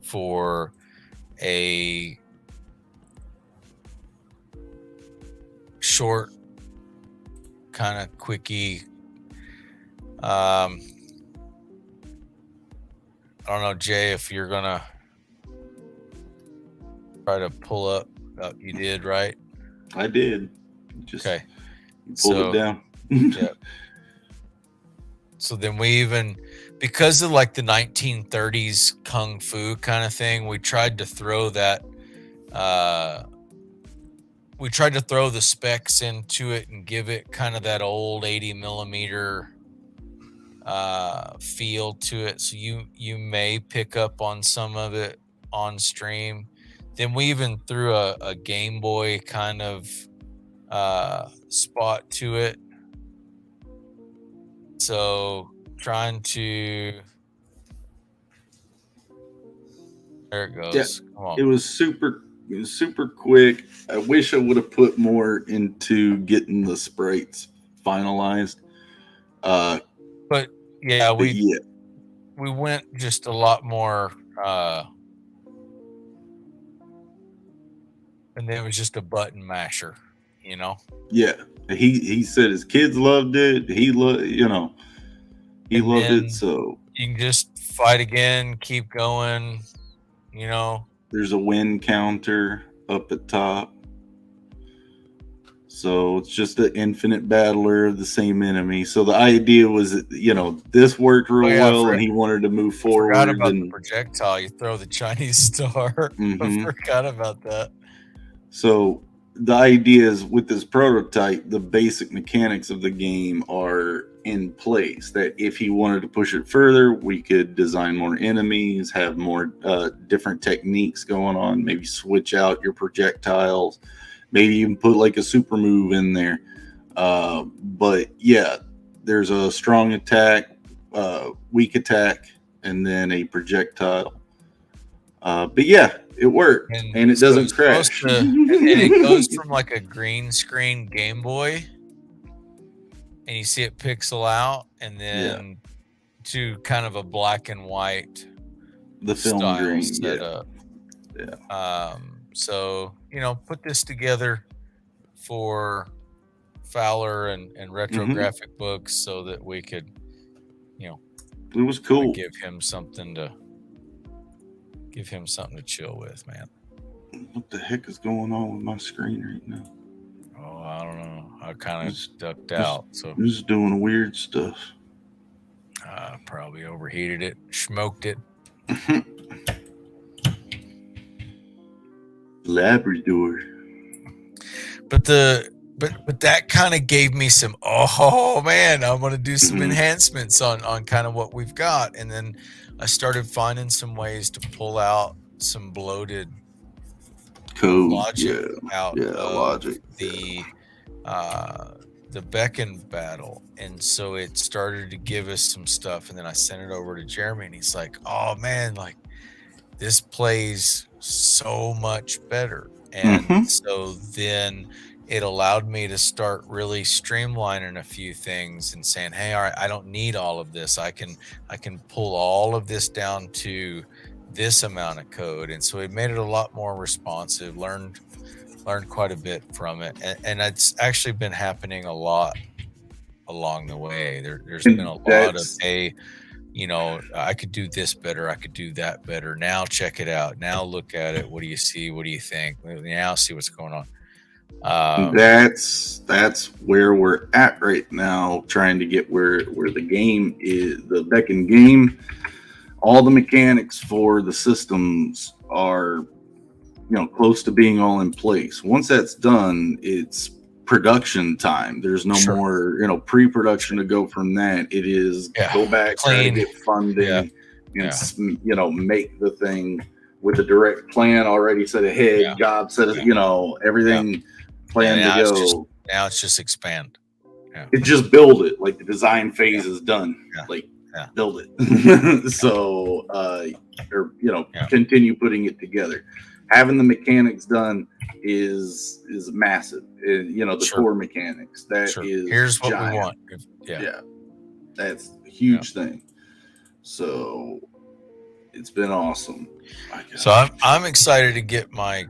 [SPEAKER 2] for a short, kind of quickie. I don't know, Jay, if you're gonna try to pull up. You did, right?
[SPEAKER 1] I did. Just
[SPEAKER 2] okay.
[SPEAKER 1] Pull it down.
[SPEAKER 2] Yeah. So then we even, because of like the 1930s kung fu kind of thing, we tried to throw that. We tried to throw the specs into it and give it kind of that old 80 millimeter feel to it. So you may pick up on some of it on stream. Then we even threw a Game Boy kind of spot to it. So trying to, there it goes.
[SPEAKER 1] Yeah,
[SPEAKER 2] come on.
[SPEAKER 1] It was super quick. I wish I would have put more into getting the sprites finalized.
[SPEAKER 2] But yeah, we went just a lot more, and then it was just a button masher, you know.
[SPEAKER 1] Yeah, he said his kids loved it. He loved it. So
[SPEAKER 2] you can just fight again, keep going. You know,
[SPEAKER 1] there's a win counter up at top. So it's just an infinite battler of the same enemy. So the idea was that, this worked real well and he wanted to move forward.
[SPEAKER 2] Forgot about the projectile. You throw the Chinese star. I forgot about that.
[SPEAKER 1] So the idea is with this prototype, the basic mechanics of the game are in place. That if he wanted to push it further, we could design more enemies, have more different techniques going on, maybe switch out your projectiles. Maybe even put like a super move in there. But yeah, there's a strong attack, weak attack, and then a projectile. But yeah, it worked. And it doesn't crash.
[SPEAKER 2] And it goes from like a green screen Game Boy, and you see it pixel out, and then to kind of a black and white
[SPEAKER 1] the film green
[SPEAKER 2] setup.
[SPEAKER 1] Yeah.
[SPEAKER 2] So, put this together for Fowler and retrographic books so that we could,
[SPEAKER 1] it was cool.
[SPEAKER 2] Give him something to chill with, man.
[SPEAKER 1] What the heck is going on with my screen right now?
[SPEAKER 2] Oh, I don't know. I kind of ducked out. So
[SPEAKER 1] I'm just doing weird stuff.
[SPEAKER 2] Probably overheated it, smoked it.
[SPEAKER 1] Labrador.
[SPEAKER 2] But that kind of gave me some, oh man, I'm going to do some enhancements on kind of what we've got. And then I started finding some ways to pull out some bloated
[SPEAKER 1] code
[SPEAKER 2] logic out of
[SPEAKER 1] logic.
[SPEAKER 2] The Beckoned battle. And so it started to give us some stuff. And then I sent it over to Jeremy and he's like, oh man, like this plays so much better. And so then it allowed me to start really streamlining a few things and saying, hey, all right, I don't need all of this. I can pull all of this down to this amount of code. And so it made it a lot more responsive, learned quite a bit from it. And it's actually been happening a lot along the way. There's been a lot of, hey, I could do this better. I could do that better. Now check it out. Now look at it. What do you see? What do you think? Now see what's going on.
[SPEAKER 1] That's where we're at right now, trying to get where the game is, the Beckon game. All the mechanics for the systems are, close to being all in place. Once that's done, it's production time. There's no more, pre-production to go from that. It is go back, try to get funding, and make the thing with a direct plan already set ahead, job set, you know, everything planned to go.
[SPEAKER 2] Now it's just expand.
[SPEAKER 1] It just build it, like the design phase is done. Like build it. So or you know, continue putting it together. Having the mechanics done is massive. You know, the core mechanics. That is
[SPEAKER 2] here's what
[SPEAKER 1] giant.
[SPEAKER 2] we want.
[SPEAKER 1] Yeah. That's a huge thing. So it's been awesome.
[SPEAKER 2] So I'm excited to get my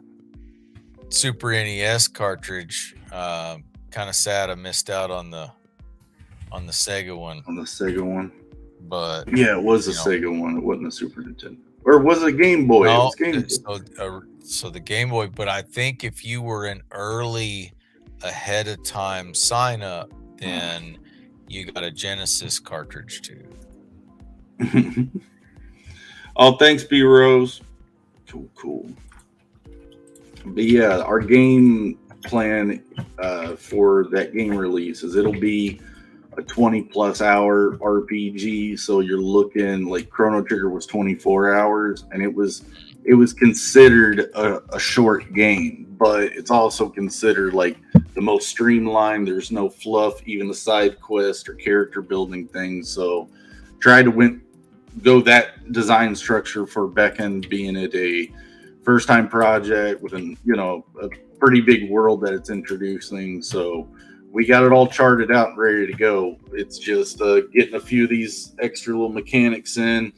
[SPEAKER 2] Super NES cartridge. Kind of sad I missed out on the Sega one.
[SPEAKER 1] On the Sega one.
[SPEAKER 2] But
[SPEAKER 1] yeah, it was a Sega one. It wasn't a Super Nintendo. Or was it Game Boy?
[SPEAKER 2] No,
[SPEAKER 1] it was Game Boy.
[SPEAKER 2] So the Game Boy, but I think if you were an early ahead of time sign up, then you got a Genesis cartridge too.
[SPEAKER 1] Oh, thanks, B Rose. Cool. But yeah, our game plan for that game release is it'll be a 20+ hour RPG. So you're looking like Chrono Trigger was 24 hours, and it was considered a short game, but it's also considered like the most streamlined. There's no fluff, even the side quest or character building things. So try to go that design structure for BECKONED, being it a first time project with a pretty big world that it's introducing. So we got it all charted out and ready to go. It's just getting a few of these extra little mechanics in.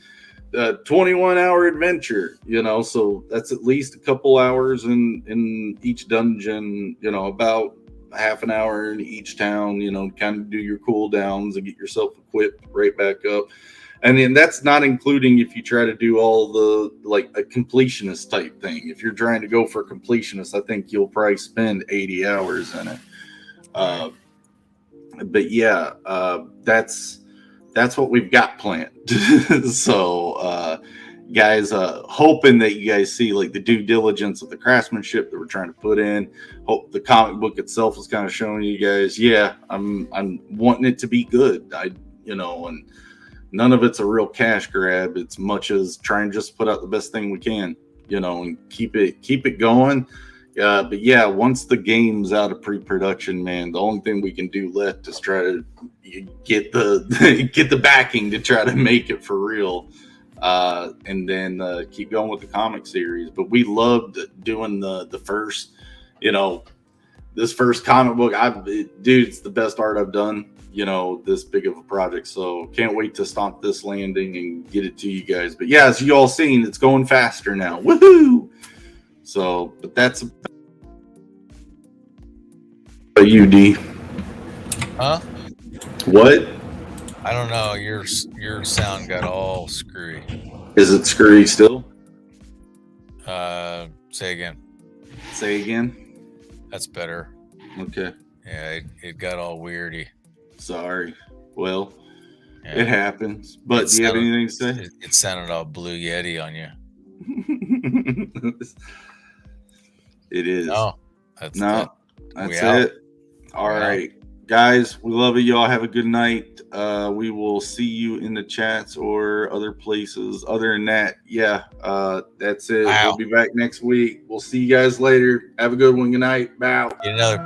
[SPEAKER 1] 21-hour adventure, so that's at least a couple hours in each dungeon, about half an hour in each town, kind of do your cooldowns and get yourself equipped right back up. And then that's not including if you try to do all the like a completionist type thing. If you're trying to go for completionist, I think you'll probably spend 80 hours in it. But yeah, that's what we've got planned. So guys, hoping that you guys see like the due diligence of the craftsmanship that we're trying to put in. Hope the comic book itself is kind of showing you guys, I'm wanting it to be good. And none of it's a real cash grab. It's much as trying to just put out the best thing we can, and keep it going. But yeah, once the game's out of pre-production, man, the only thing we can do left is try to get the backing to try to make it for real, and then keep going with the comic series. But we loved doing the first, this first comic book. Dude, it's the best art I've done. This big of a project. So can't wait to stomp this landing and get it to you guys. But yeah, as you all seen, it's going faster now. Woohoo! So, but that's you, D.
[SPEAKER 2] Huh?
[SPEAKER 1] What?
[SPEAKER 2] I don't know. Your sound got all screwy.
[SPEAKER 1] Is it screwy still?
[SPEAKER 2] Say again.
[SPEAKER 1] Say again.
[SPEAKER 2] That's better.
[SPEAKER 1] Okay.
[SPEAKER 2] Yeah, it got all weirdy.
[SPEAKER 1] Sorry. Well, it happens. But do you have anything to say?
[SPEAKER 2] It sounded all Blue Yeti on you.
[SPEAKER 1] It is.
[SPEAKER 2] No, that's
[SPEAKER 1] it. All right, guys, we love it. Y'all have a good night. We will see you in the chats or other places. Other than that, that's it. We'll be back next week. We'll see you guys later. Have a good one. Good night. Bow.
[SPEAKER 2] Get another